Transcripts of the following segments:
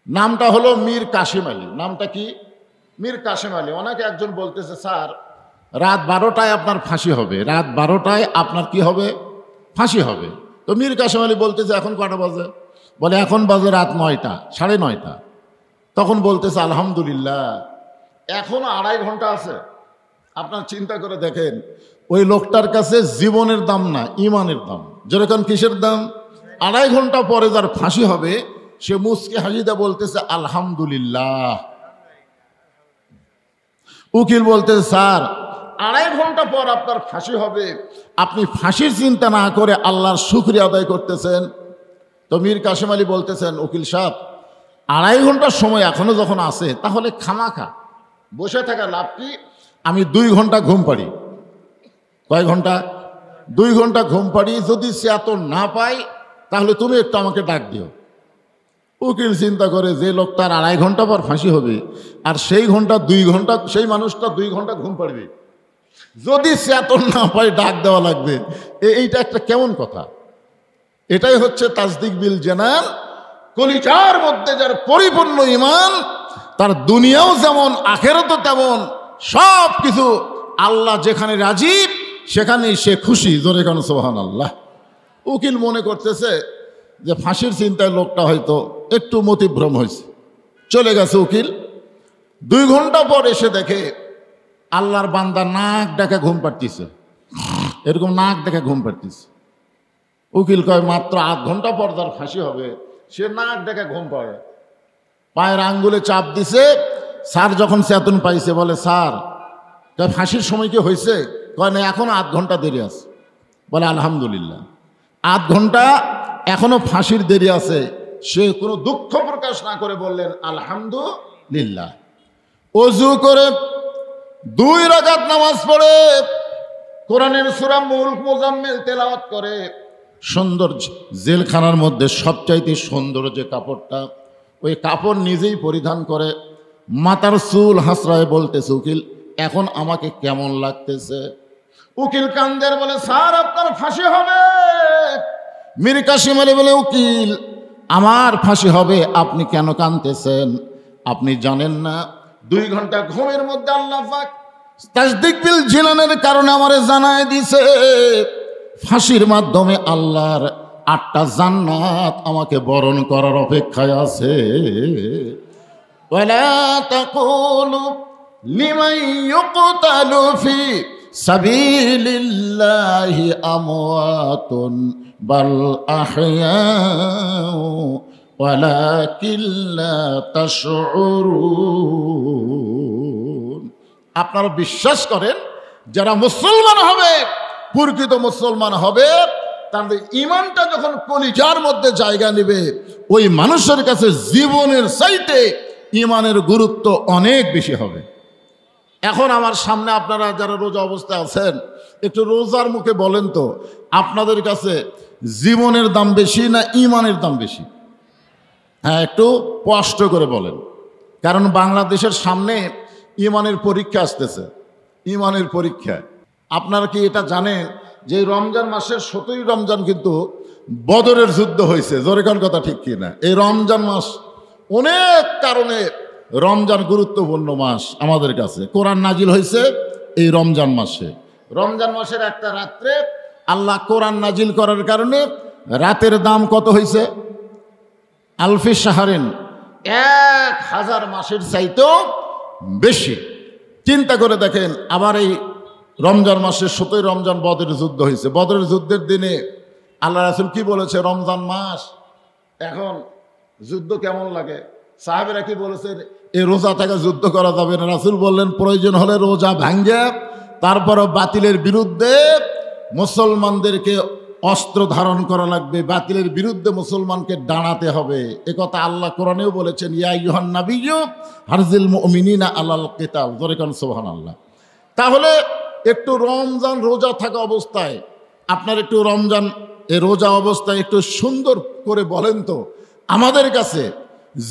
নামটা হলো মীর কাসিম আলী। নামটা কি? মীর কাসিম আলী। ওনাকে একজন বলতেছে, স্যার রাত 12টায় আপনার ফাঁসি হবে, রাত 12টায় আপনার কি হবে? ফাঁসি হবে। তো মীর কাসিম আলী বলতেছে এখন কটা বাজে? বলে এখন বাজে রাত 9টা, 9:30। তখন বলতেছে আলহামদুলিল্লাহ, এখনো 2.5 ঘন্টা আছে। আপনার চিন্তা করে দেখেন, ওই লোকটার কাছে জীবনের দাম না, ইমানের দাম। যেরকম কিসের দাম? 2.5 ঘন্টা পরে যার ফাঁসি হবে সে মুচকে হাসিতে বলতেছে আলহামদুলিল্লাহ। উকিল বলতেছে স্যার 2.5 ঘন্টা পর আপনার ফাঁসি হবে, আপনি ফাঁসির চিন্তা না করে আল্লাহর শুকরিয়া আদায় করতেছেন। তো মীর কাসিম আলী বলতেছেন, উকিল সাহেব 2.5 ঘন্টার সময় এখনো যখন আছে তাহলে খামাখা বসে থাকা লাভ কি? আমি 2 ঘন্টা ঘুম পাড়ি। কয় ঘন্টা? 2 ঘন্টা ঘুম পাড়ি। যদি সে এত না পাই তাহলে তুমি একটু আমাকে ডাক দিও। উকিল চিন্তা করে যে লোকটার 2.5 ঘন্টা পর ফাঁসি হবে আর সেই ঘন্টা 2 ঘন্টা, সেই মানুষটা 2 ঘন্টা ঘুম পাড়বে, যদি সে এত না পায় ডাক দেওয়া লাগবে, এইটা একটা কেমন কথা? এটাই হচ্ছে তাসদিক বিল জানান। কলিজার মধ্যে যার পরিপূর্ণ ঈমান, তার দুনিয়াও যেমন আখিরাতও তেমন, সব কিছু আল্লাহ যেখানে রাজি সেখানেই সে খুশি। জোরে কান সুবহানাল্লাহ। উকিল মনে করতেছে যে ফাঁসির চিন্তায় লোকটা হয়তো একটু মতিভ্রম হয়েছে, চলে গেছে উকিল। 2 ঘন্টা পর এসে দেখে আল্লাহর বান্দা নাক ডাকে ঘুম পাড়তিছে, এরকম নাক দেখে ঘুম পাড়তিছে। উকিল কয় মাত্র 8 ঘন্টা পর তার ফাঁসি হবে, সে নাক দেখে ঘুম পাড়ে। পায়ের আঙ্গুলে চাপ দিছে। স্যার যখন চেতন পাইছে বলে স্যার ফাঁসির সময় কি হয়েছে? কয় না, এখন 8 ঘন্টা দেরি আছে। বলে আলহামদুলিল্লাহ, 8 ঘন্টা এখনো ফাঁসির দেরি আছে। সে কোনো দুঃখ প্রকাশ না করে বললেন আলহামদুলিল্লাহ। ওযু করে 2 রাকাত নামাজ পড়ে কোরআনের সূরা মুলক মুজাম্মিল তেলাওয়াত করে, সুন্দর জেলখানার মধ্যে সবচাইতে সুন্দর যে কাপড়টা, ওই কাপড় নিজেই পরিধান করে মাথার চুল হাসরায় বলতেছে, উকিল এখন আমাকে কেমন লাগতেছে? উকিল কান্দের বলে স্যার আপনার ফাঁসি হবে। মীর কাসিম আলী বলে উকিল আমার ফাঁসি হবে, আপনি কেন কাঁদতেছেন? আপনি জানেন না 2 ঘন্টা ঘুমের মধ্যে আল্লাহ পাক তাসদিক বিল জিনানের কারণে আমারে জানায় দিছে ফাঁসির মাধ্যমে আল্লাহর 8টা জান্নাত আমাকে বরণ করার অপেক্ষায় আছে। ওয়ালা তাকুলু লিমান ইউকতালু ফি সাবিলিল্লাহি আমওয়াতুন বাল আহইয়াউ ওয়ালাকিন লা তাশউরুন। আপনারা বিশ্বাস করেন যারা মুসলমান হবে, প্রকৃত মুসলমান হবে, তাদের ঈমানটা যখন কলিজার মধ্যে জায়গা নেবে, ওই মানুষের কাছে জীবনের চাইতে ঈমানের গুরুত্ব অনেক বেশি হবে। এখন আমার সামনে আপনারা যারা রোজা অবস্থায় আছেন, একটু রোজার মুখে বলেন তো আপনাদের কাছে জীবনের দাম বেশি না ঈমানের দাম বেশি? হ্যাঁ, একটু স্পষ্ট করে বলেন। কারণ বাংলাদেশের সামনে ঈমানের পরীক্ষা আসতেছে। ঈমানের পরীক্ষা আপনারা কি এটা জানেন যে রমজান মাসের 17ই রমজান কিন্তু বদরের যুদ্ধ হয়েছে? জোরে কোন কথা ঠিক কি না? এই রমজান মাস অনেক কারণে রমজান গুরুত্বপূর্ণ মাস আমাদের কাছে। কোরআন নাজিল হয়েছে এই রমজান মাসে। রমজান মাসের একটা রাত্রে আল্লাহ কোরআন নাজিল করার কারণে রাতের দাম কত হয়েছে? আলফি শাহরিন, 1000 মাসের চাইতেও বেশি। চিন্তা করে দেখেন, আবার এই রমজান মাসে 17ই রমজান বদরের যুদ্ধ হয়েছে। বদরের যুদ্ধের দিনে আল্লাহ রাসূল কি বলেছে? রমজান মাস, এখন যুদ্ধ কেমন লাগে? সাহাবীরা কি বলেছেন? এই রোজা থেকে যুদ্ধ করা যাবে না। রাসূল বললেন প্রয়োজন হলে রোজা ভাঙ্গে তারপরও বাতিলের বিরুদ্ধে মুসলমানদেরকে অস্ত্র ধারণ করা লাগবে, বাতিলের বিরুদ্ধে মুসলমানকে দাঁড়াতে হবে। একথা আল্লাহ কোরআনেও বলেছেন, ইয়া আইয়ুহান নাবিয়্যু হারজিল মুমিনিনা আলাল কিতাল। জোরে কোন সুবহানাল্লাহ। তাহলে একটু রমজান রোজা থাকা অবস্থায় আপনার একটু রমজান এই রোজা অবস্থায় একটু সুন্দর করে বলেন তো আমাদের কাছে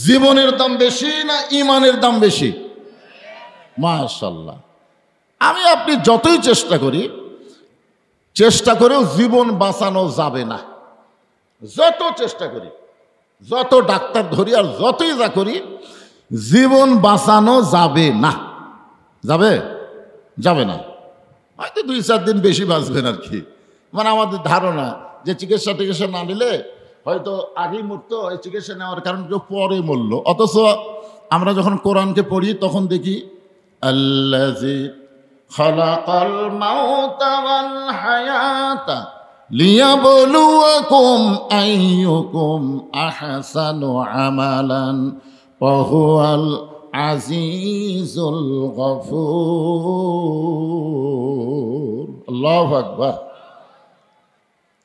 জীবনের দাম বেশি না ঈমানের দাম বেশি? মাশাআল্লাহ। আমি আপনি যতই চেষ্টা করেও জীবন বাঁচানো যাবে না, যত চেষ্টা করি। যত ডাক্তার ধরি আর যতই যা করি, জীবন বাঁচানো যাবে না। যাবে? যাবে না। হয়তো 2-4 দিন বেশি বাঁচবেন আর কি। মানে আমাদের ধারণা যে চিকিৎসা না নিলে হয়তো আগেই মরতো, এই চিকিৎসা নেওয়ার কারণে কেউ পরে মরল। অথচ আমরা যখন কোরআনকে পড়ি তখন দেখি আল্লাযী খালাকাল মাউতা ওয়াল হায়াতা লিয়াবলুয়াকুম আইয়ুকুম আহসানু আমালান ওয়া হুয়াল আজিজুল গফুর। আল্লাহু আকবার।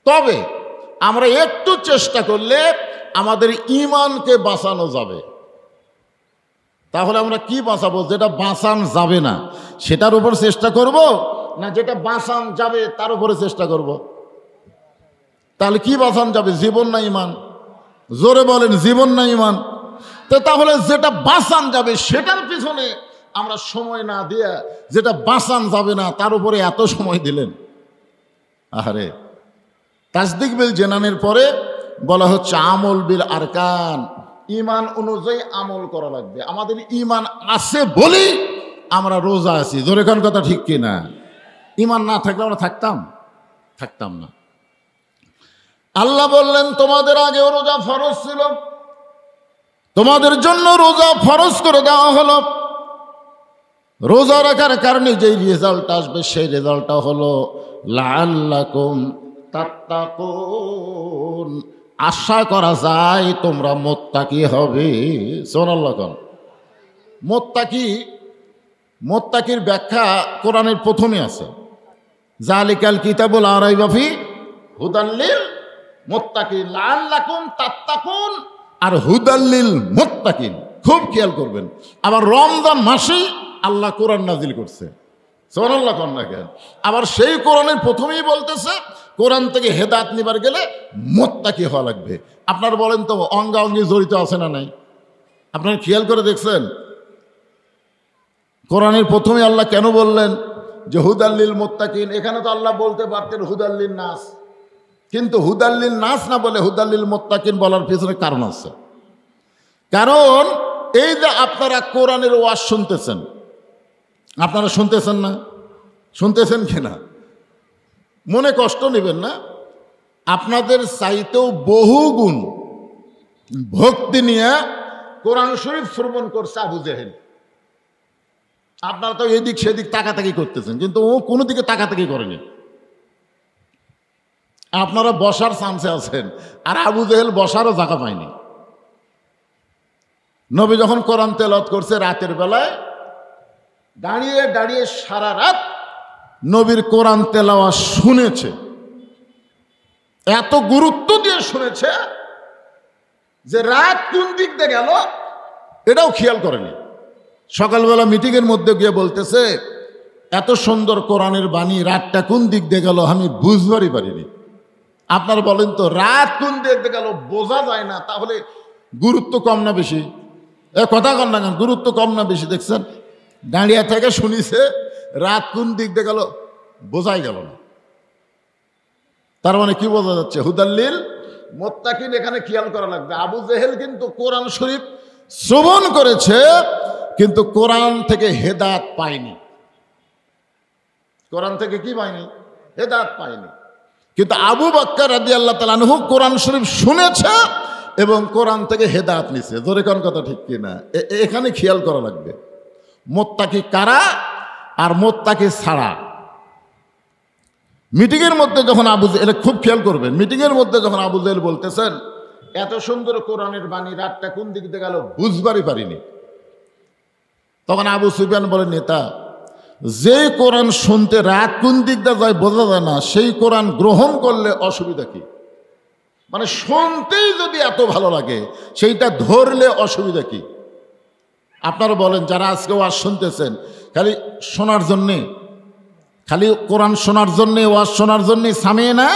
তবে আমরা একটু চেষ্টা করলে আমাদের ঈমানকে বাঁচানো যাবে। তাহলে আমরা কি বাঁচাবো? যেটা বাঁচান যাবে না সেটার উপর চেষ্টা করব, না যেটা বাঁচান যাবে তার উপরে চেষ্টা করব? তাহলে কি বাঁচান যাবে? জীবন না ঈমান? জোরে বলেন, জীবন না ঈমান? তো তাহলে যেটা বাঁচান যাবে সেটার পিছনে আমরা সময় না দিয়ে যেটা বাঁচান যাবে না তার উপরে এত সময় দিলেন। আরে তাসদিক বিল জেনানের পরে বলা হচ্ছে আমল বিল আরকান, ঈমান অনুযায়ী আমল করা লাগবে। আমাদের ঈমান আছে বলেই আমরা রোজা আছি। জোরে কোন কথা ঠিক কিনা? ঈমান না থাকলে আমরা থাকতাম না। আল্লাহ বললেন তোমাদের আগেও রোজা ফরজ ছিল, তোমাদের জন্য রোজা ফরজ করে দেওয়া হলো। রোজা রাখার কারণে যেই রেজাল্ট আসবে সেই রেজাল্টটা হলো লাআল্লাকুম তাত্তাকুন, আশা করা যায় তোমরা মুত্তাকি হবে। সুবহানাল্লাহ। মুত্তাকির ব্যাখ্যা কোরআনের প্রথমে আছে, জালিকাল কিতাবুল লা রাইবা ফিহি হুদাল লিল মুত্তাকিন, লাআল্লাকুম তাত্তাকুন আর হুদাল লিল মুত্তাকিন। খুব খেয়াল করবেন। আবার রমজান মাসেই আল্লাহ কোরআন নাজিল করছে। সুবহানাল্লাহ। আবার সেই কোরআনের প্রথমেই বলতেছে কোরআন থেকে হেদায়েত নিবার গেলে মুত্তাকি হওয়া লাগবে। আপনারা বলেন তো অঙ্গাঙ্গি জড়িত আছে না নাই? আপনারা খেয়াল করে দেখছেন কোরআনের প্রথমে আল্লাহ কেন বললেন যে হুদাল্লিল মুত্তাকিন? এখানে তো আল্লাহ বলতে পারতেন হুদাল্লিল নাস, কিন্তু হুদাল্লিল নাস না বলে হুদাল্লিল মুত্তাকিন বলার পিছনে কারণ আছে। কারণ এই যে আপনারা কোরআনের ওয়াজ শুনতেছেন, আপনারা শুনতেছেন না? শুনতেছেন কিনা? মনে কষ্ট নেবেন না। আপনাদের চাইতেও বহু গুণ ভক্তি নিয়ে কোরআন শরীফ শ্রবণ করছে আবু জেহেল। আপনারা তো এদিক সেদিক তাকাতাকি করতেছেন, কিন্তু ও কোনো দিকে তাকাতাকি করেনি। আপনারা বসার চান্সে আছেন, আর আবু জেহেল বসারও জায়গা পায়নি। নবী যখন কোরআন তেলাওয়াত করছে রাতের বেলায়, দাঁড়িয়ে দাঁড়িয়ে সারা রাত নবীর কোরআন তেলাওয়াত শুনেছে। এত গুরুত্ব দিয়ে শুনেছে যে রাত কোন দিক দিয়ে গেল এটাও খেয়াল করেনি। সকালবেলা মিটিংয়ের মধ্যে গিয়ে বলতেছে এত সুন্দর কোরআনের বাণী, রাতটা কোন দিক দিয়ে গেল আমি বুঝবারই পারিনি। আপনারা বলেন তো রাত কোন দিক দিয়ে গেল বোঝা যায় না, তাহলে গুরুত্ব কম না বেশি? কথা কন না কেন? গুরুত্ব কম না বেশি? দেখছেন, দাঁড়িয়ে থেকে শুনিছে, রাত কোন দিক দিয়ে গেল বোঝাই গেল না। তার মানে কি বোঝা যাচ্ছে? হুদাল্লিল মুত্তাকিন এখানে খেয়াল করা লাগবে। আবু জেহেল কিন্তু কোরআন শরীফ শ্রবণ করেছে, কিন্তু কোরআন থেকে হেদায়েত পায়নি। কোরআন থেকে কি পায়নি? হেদায়েত পায়নি। কিন্তু আবু বকর রাদিয়াল্লাহু তাআলা আনহু কোরআন শরীফ শুনেছে এবং কোরআন থেকে হেদায়েত নিছে। জোরে কোন কথা ঠিক কিনা? এখানে খেয়াল করা লাগবে মুত্তাকি কারা আর মুত্তাকি ছাড়া। মিটিংয়ের মধ্যে যখন আবু জেহেল, খুব খেয়াল করবেন, মিটিংয়ের মধ্যে যখন আবু জেহেল বলতেছেন এত সুন্দর কোরআনের বাণী, রাতটা কোন দিক দিয়ে গেল বুঝবারই পারিনি, তখন আবু সুফিয়ান বলেন, নেতা, যে কোরআন শুনতে রাত কোন দিক দিয়ে যায় বোঝা যায় না, সেই কোরআন গ্রহণ করলে অসুবিধা কি? মানে শুনতেই যদি এত ভালো লাগে, সেইটা ধরলে অসুবিধা কি? আপনারা বলেন, যারা আজকে ওয়াজ শুনতেছেন খালি শোনার জন্যে, খালি কোরআন শোনার জন্যে, ওয়াজ শোনার জন্যে, সামিয়ে না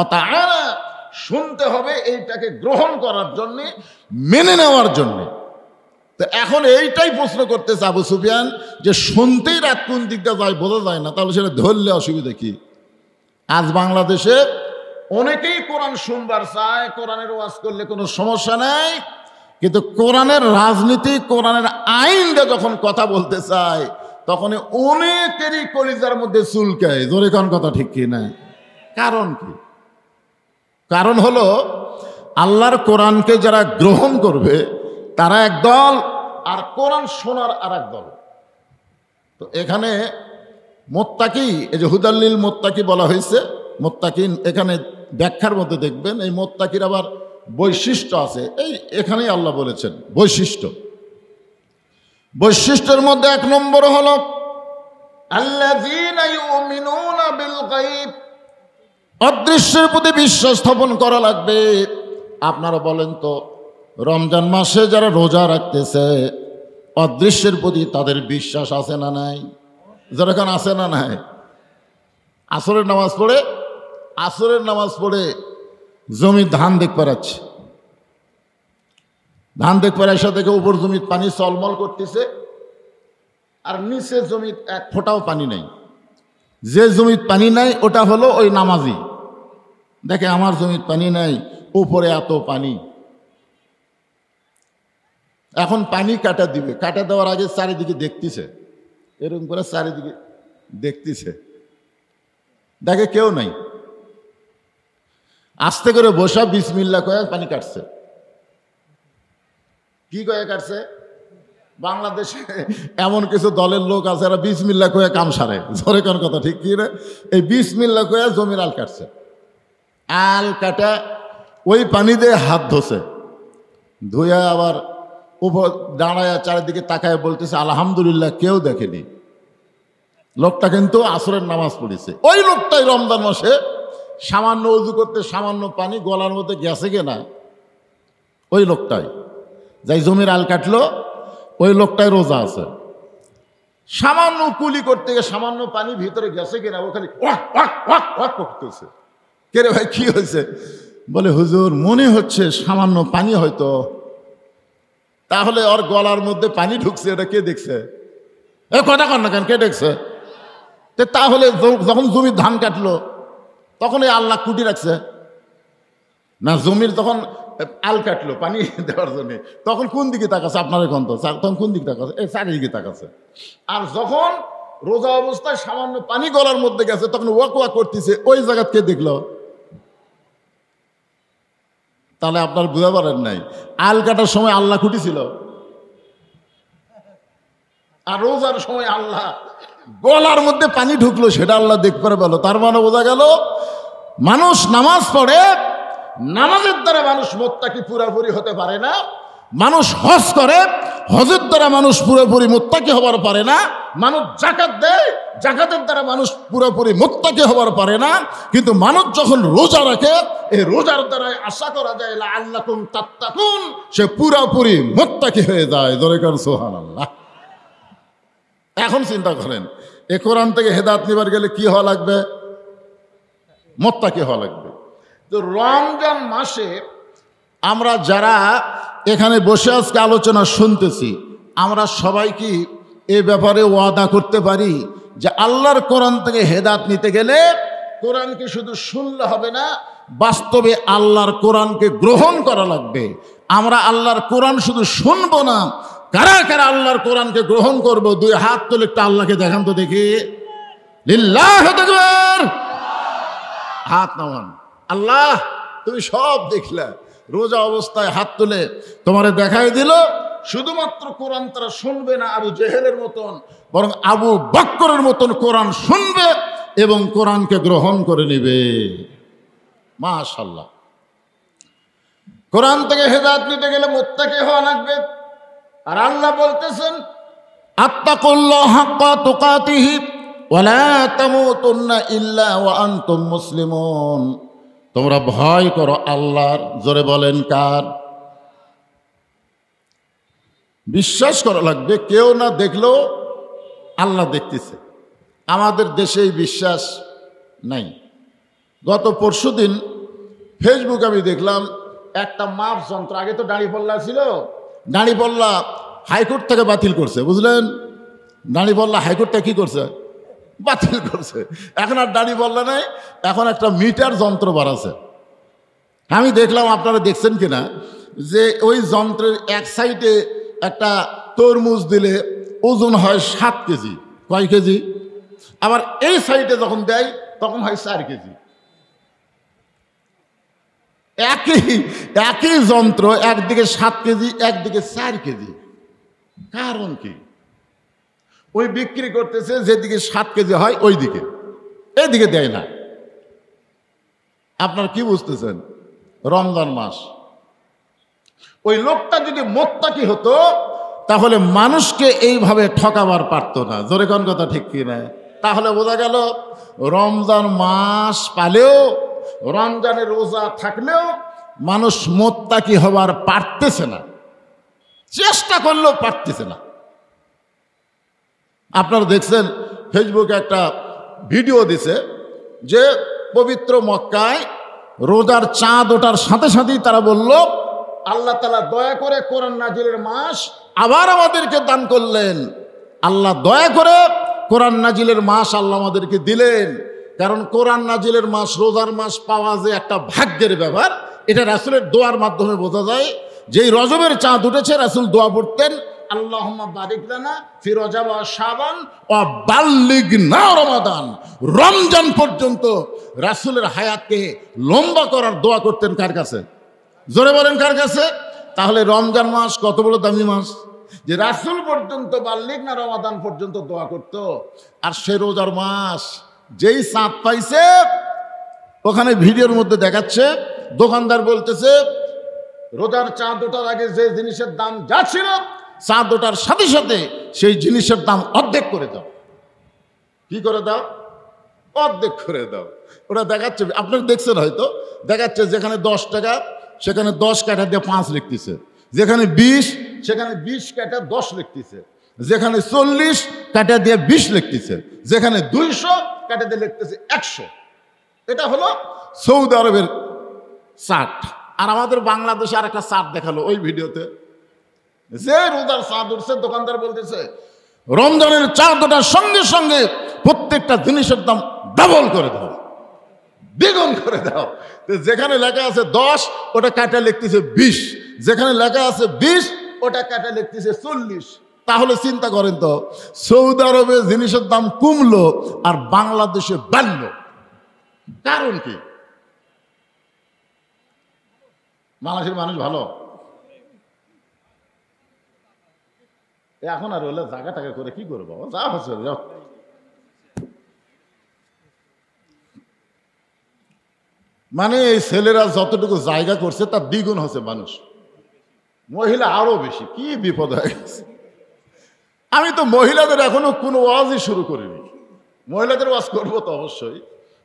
অতা শুনতে হবে, এইটাকে গ্রহণ করার জন্যে, মেনে নেওয়ার জন্যে। তো এখন এইটাই প্রশ্ন করতেছে আবু সুফিয়ান যে শুনতেই রাত কোন দিকটা যায় বোঝা যায় না, তাহলে সেটা ধরলে অসুবিধা কি? আজ বাংলাদেশে অনেকেই কোরআন শুনবার চায়, কোরআনের ওয়াজ করলে কোনো সমস্যা নেই, কিন্তু কোরআনের রাজনীতি, কোরআনের আইনটা যখন কথা বলতে চায় তখন অনেকেরই কলিজার মধ্যে চুলকায়। জোরে কোন কথা ঠিক কি না? কারণ কি? কারণ হলো আল্লাহর কোরআনকে যারা গ্রহণ করবে তারা একদল, আর কোরআন শোনার আর এক দল। তো এখানে মোত্তাকি, এই যে হুদাল্লিল মোত্তাকি বলা হয়েছে, মোত্তাকিন এখানে ব্যাখ্যার মধ্যে দেখবেন এই মোত্তাকির আবার বৈশিষ্ট্য আছে। এই এখানেই আল্লাহ বলেছেন বৈশিষ্ট্য। বৈশিষ্ট্যের মধ্যে এক নম্বর হলো আল্লাযীনা ইউমিনুনা বিল গায়ব, অদৃশ্যের প্রতি বিশ্বাস স্থাপন করা লাগবে। আপনারা বলেন তো, রমজান মাসে যারা রোজা রাখতেছে অদৃশ্যের প্রতি তাদের বিশ্বাস আছে না নাই? যেরকম আছে না নাই? আসরের নামাজ পড়ে জমির ধান দেখতে পাচ্ছে, ধান দেখতে পারে, এসে দেখে উপর জমির পানি চলমল করতেছে, আর নিচে জমির এক ফোঁটাও পানি নাই। যে জমির পানি নাই ওটা হলো ওই নামাজি। দেখে আমার জমির পানি নাই, উপরে এত পানি। এখন পানি কাটা দিবে, কাটা দেওয়ার আগে চারিদিকে দেখতেছে, এরকম করে চারিদিকে দেখতেছে, দেখে কেউ নাই। আস্তে করে বসা বিসমিল্লাহ কয়ে পানি কাটছে। কি কয়ে কাটছে? বাংলাদেশে এমন কিছু দলের লোক আছে যারা বিসমিল্লাহ কয়ে কাম সারে। জোরে কোন কথা ঠিক কি রে? এই বিসমিল্লাহ কয়ে জমির আল কাটছে। আল কাটা ওই পানি দিয়ে হাত ধোছে, ধুয়ে আবার উপর দাঁড়ায় চারিদিকে তাকায় বলতেছে আলহামদুলিল্লাহ, কেউ দেখেনি। লোকটা কিন্তু আসরের নামাজ পড়েছে। ওই লোকটাই রমজান মাসে সামান্য উজু করতে সামান্য পানি গলার মধ্যে গেছে কিনা, ওই লোকটাই যাই জমির আল কাটলো, ওই লোকটাই রোজা আছে। সামান্য কুলি করতে গিয়ে সামান্য পানি ভিতরে গেছে কিনা ও খালি ওয়াক ওয়াক ওয়াক ওয়াক করতেছে। কে রে ভাই, কি হয়েছে? বলে হুজুর মনে হচ্ছে সামান্য পানি হয়তো। তাহলে ওর গলার মধ্যে পানি ঢুকছে, এটা কে দেখছে? এ কথা কর না কেন, কে দেখছে? তাহলে যখন জমির ধান কাটলো তখন এই আল্লাহ কুটি রাখছে না? জমির তখন আল কাটলো পানি দেওয়ার জন্য, তখন কোন দিকে তাকাচ্ছে? আপনার এখন তো তখন কোন দিকে তাকাচ্ছে? এই চারিদিকে তাকাচ্ছে। আর যখন রোজা অবস্থায় সামান্য পানি গলার মধ্যে গেছে তখন ওয়াক ওয়াক করতেছে, ওই জায়গা কে দেখলো? তাহলে আপনার বুঝতে পারেন নাই, আল কাটার সময় আল্লাহ খুঁটি ছিল, আর রোজার সময় আল্লাহ গলার মধ্যে পানি ঢুকলো সেটা আল্লাহ দেখতে পারে বলো। তার মানে বোঝা গেল মানুষ নামাজ পড়ে, নামাজের দ্বারা মানুষ মুত্তাকি পুরোপুরি হতে পারে না। মানুষ হজ করে, হজের দ্বারা মানুষ পুরোপুরি মুত্তাকি হবার পারে না। মানুষ যাকাত দেয়, যাকাতের দ্বারা মানুষ পুরোপুরি মুত্তাকি হবার পারে না। কিন্তু মানুষ যখন রোজা রাখে, এই রোজার দ্বারাই আশা করা যায় লাআল্লাকুম তাত্তাকুন, সে পুরোপুরি মুত্তাকি হয়ে যায়। জোরে কর সুবহানাল্লাহ। এখন চিন্তা করেন, এ কোরআন থেকে হেদায়েত নিবার গেলে কি হওয়া লাগবে? মুত্তাকি হওয়া লাগবে। তো রমজান মাসে আমরা যারা এখানে বসে আজকে আলোচনা শুনতেছি, আমরা সবাই কি এ ব্যাপারে ওয়াদা করতে পারি যে আল্লাহর কোরআন থেকে হেদায়েত নিতে গেলে কোরআনকে শুধু শুনলে হবে না, বাস্তবে আল্লাহর কোরআনকে গ্রহণ করা লাগবে। আমরা আল্লাহর কোরআন শুধু শুনবো না, কারা কারা আল্লাহর কোরআনকে গ্রহণ করব? দুই হাত তুলে একটা আল্লাহকে দেখান তো দেখি। লিল্লাহু তাকবীর, হাত নামান। আল্লাহ তুমি সব দেখলা, রোজা অবস্থায় হাত তুলে তোমারে দেখাই দিল। শুধুমাত্র কোরআন তারা শুনবে না আবু জেহেলের মতন, বরং আবু বকরের মতন কোরআন শুনবে এবং কোরআনকে গ্রহণ করে নেবে। মাশাআল্লাহ। কোরআন থেকে হেদায়েত নিতে গেলে মুত্তাকি হওয়া লাগবে। আর আল্লাহ বলতেছেন আত্তাকুল্লাহ হাক্কা তুকাতিহি ওয়া লা তামুতুন্না ইল্লা ওয়া আনতুম মুসলিমুন। তোমরা ভয় করো আল্লাহর। জোরে বলেন কার? বিশ্বাস করা লাগবে, কেউ না দেখলেও আল্লাহ দেখতেছে। আমাদের দেশে এই বিশ্বাস নাই। গত পরশুদিন ফেসবুক আমি দেখলাম একটা মাপ যন্ত্র, আগে তো দাঁড়িপাল্লা ছিল, দাঁড়িপাল্লা হাইকোর্ট থেকে বাতিল করছে, বুঝলেন? দাঁড়িপাল্লা হাইকোর্ট থেকে কি করছে? বাতিল করছে। এখন আর দাড়ি বললে নাই, এখন একটা মিটার যন্ত্র বাড়াছে। আমি দেখলাম, আপনারা দেখছেন কিনা, যে ওই যন্ত্রের এক সাইডে একটা তরমুজ দিলে ওজন হয় 7 কেজি। কয় কেজি? আবার এই সাইডে যখন দেয় তখন হয় 4 কেজি। একই যন্ত্র, একদিকে 7 কেজি, একদিকে 4 কেজি। কারণ কি? ওই বিক্রি করতেছে যেদিকে 7 কেজি হয় ওই দিকে, এইদিকে দেয় না। আপনার কি বুঝতেছেন? রমজান মাস, ওই লোকটা যদি মোত্তাকি হতো তাহলে মানুষকে এইভাবে ঠকাবার পারতো না। জোরে কোন কথা ঠিক কি না? তাহলে বোঝা গেল রমজান মাস পালেও, রমজানের রোজা থাকলেও মানুষ মোত্তাকি হবার পারতেছে না, চেষ্টা করলেও পারতেছে না। আপনারা দেখছেন ফেসবুকে একটা ভিডিও দিছে যে পবিত্র মক্কায় রোজার চাঁদ ওঠার সাথে সাথেই তারা বলল, আল্লাহ তাআলা দয়া করে কোরআন নাজিলের মাস আবার আমাদেরকে দান করলেন। আল্লাহ দয়া করে কোরআন নাজিলের মাস আল্লাহ আমাদেরকে দিলেন। কারণ কোরআন নাজিলের মাস, রোজার মাস পাওয়া যে একটা ভাগ্যের ব্যাপার, এটা রাসূলের দোয়ার মাধ্যমে বোঝা যায়। যেই রজবের চাঁদ উঠেছে রাসূল দোয়া পড়তেন, আল্লাহুম্মা বারিক লানা ফি রজব ওয়া শাবান ওয়া বাল্লিগনা রমাদান। রমজান পর্যন্ত রাসূলের হায়াতকে লম্বা করার দোয়া করতেন কার কাছে? জোরে বলেন কার কাছে? তাহলে রমজান মাস কত বড় দামি মাস যে রাসূল পর্যন্ত বাল্লিগনা রমাদান পর্যন্ত দোয়া করত। আর সে রোজার মাস যেই চাঁদ পাইছে, ওখানে ভিডিওর মধ্যে দেখাচ্ছে দোকানদার বলতেছে, রোজার চাঁদ ওঠার আগে যে জিনিসের দাম যা ছিল, চাঁদ ওঠার সাথে সাথে সেই জিনিসের দাম অর্ধেক করে দাও। কি করে দাও? অর্ধেক করে দাও। ওটা দেখাচ্ছে, আপনারা দেখছেন হয়তো, দেখাচ্ছে যেখানে 10 টাকা সেখানে 10 কাটা দিয়ে 5 লিখতেছে, যেখানে 20 সেখানে 20 কাটা 10 লিখতেছে, যেখানে 40 কাটা দিয়ে 20 লিখতেছে, যেখানে 200 কাটা দিয়ে লিখতেছে 100। এটা হলো সৌদি আরবের চার্ট। আর আমাদের বাংলাদেশে আর একটা চার্ট দেখালো ওই ভিডিওতে, যে রোজার চাঁদ উঠছে, দোকানদার বলতেছে রমজানের চাঁদ ওঠার সঙ্গে সঙ্গে প্রত্যেকটা জিনিসের দাম ডাবল করে দাও, দ্বিগুণ করে দাও। যেখানে লেখা আছে 10 ওটা কাটা লিখতেছে 20, যেখানে লেখা আছে 20 ওটা কাটা লিখতেছে 40। তাহলে চিন্তা করেন তো, সৌদি আরবে জিনিসের দাম কমলো আর বাংলাদেশে বাড়লো। কারণ কি? বাংলাদেশের মানুষ ভালো। এখন আর হলে জায়গা টাকা করে কি করবো, যা হচ্ছে যাও। মানে এই ছেলেরা যতটুকু জায়গা করছে তার দ্বিগুণ হচ্ছে মানুষ, মহিলা আরো বেশি। কি বিপদ হয়ে গেছে। আমি তো মহিলাদের এখনো কোনো ওয়াজই শুরু করিনি। মহিলাদের ওয়াজ করবো তো অবশ্যই,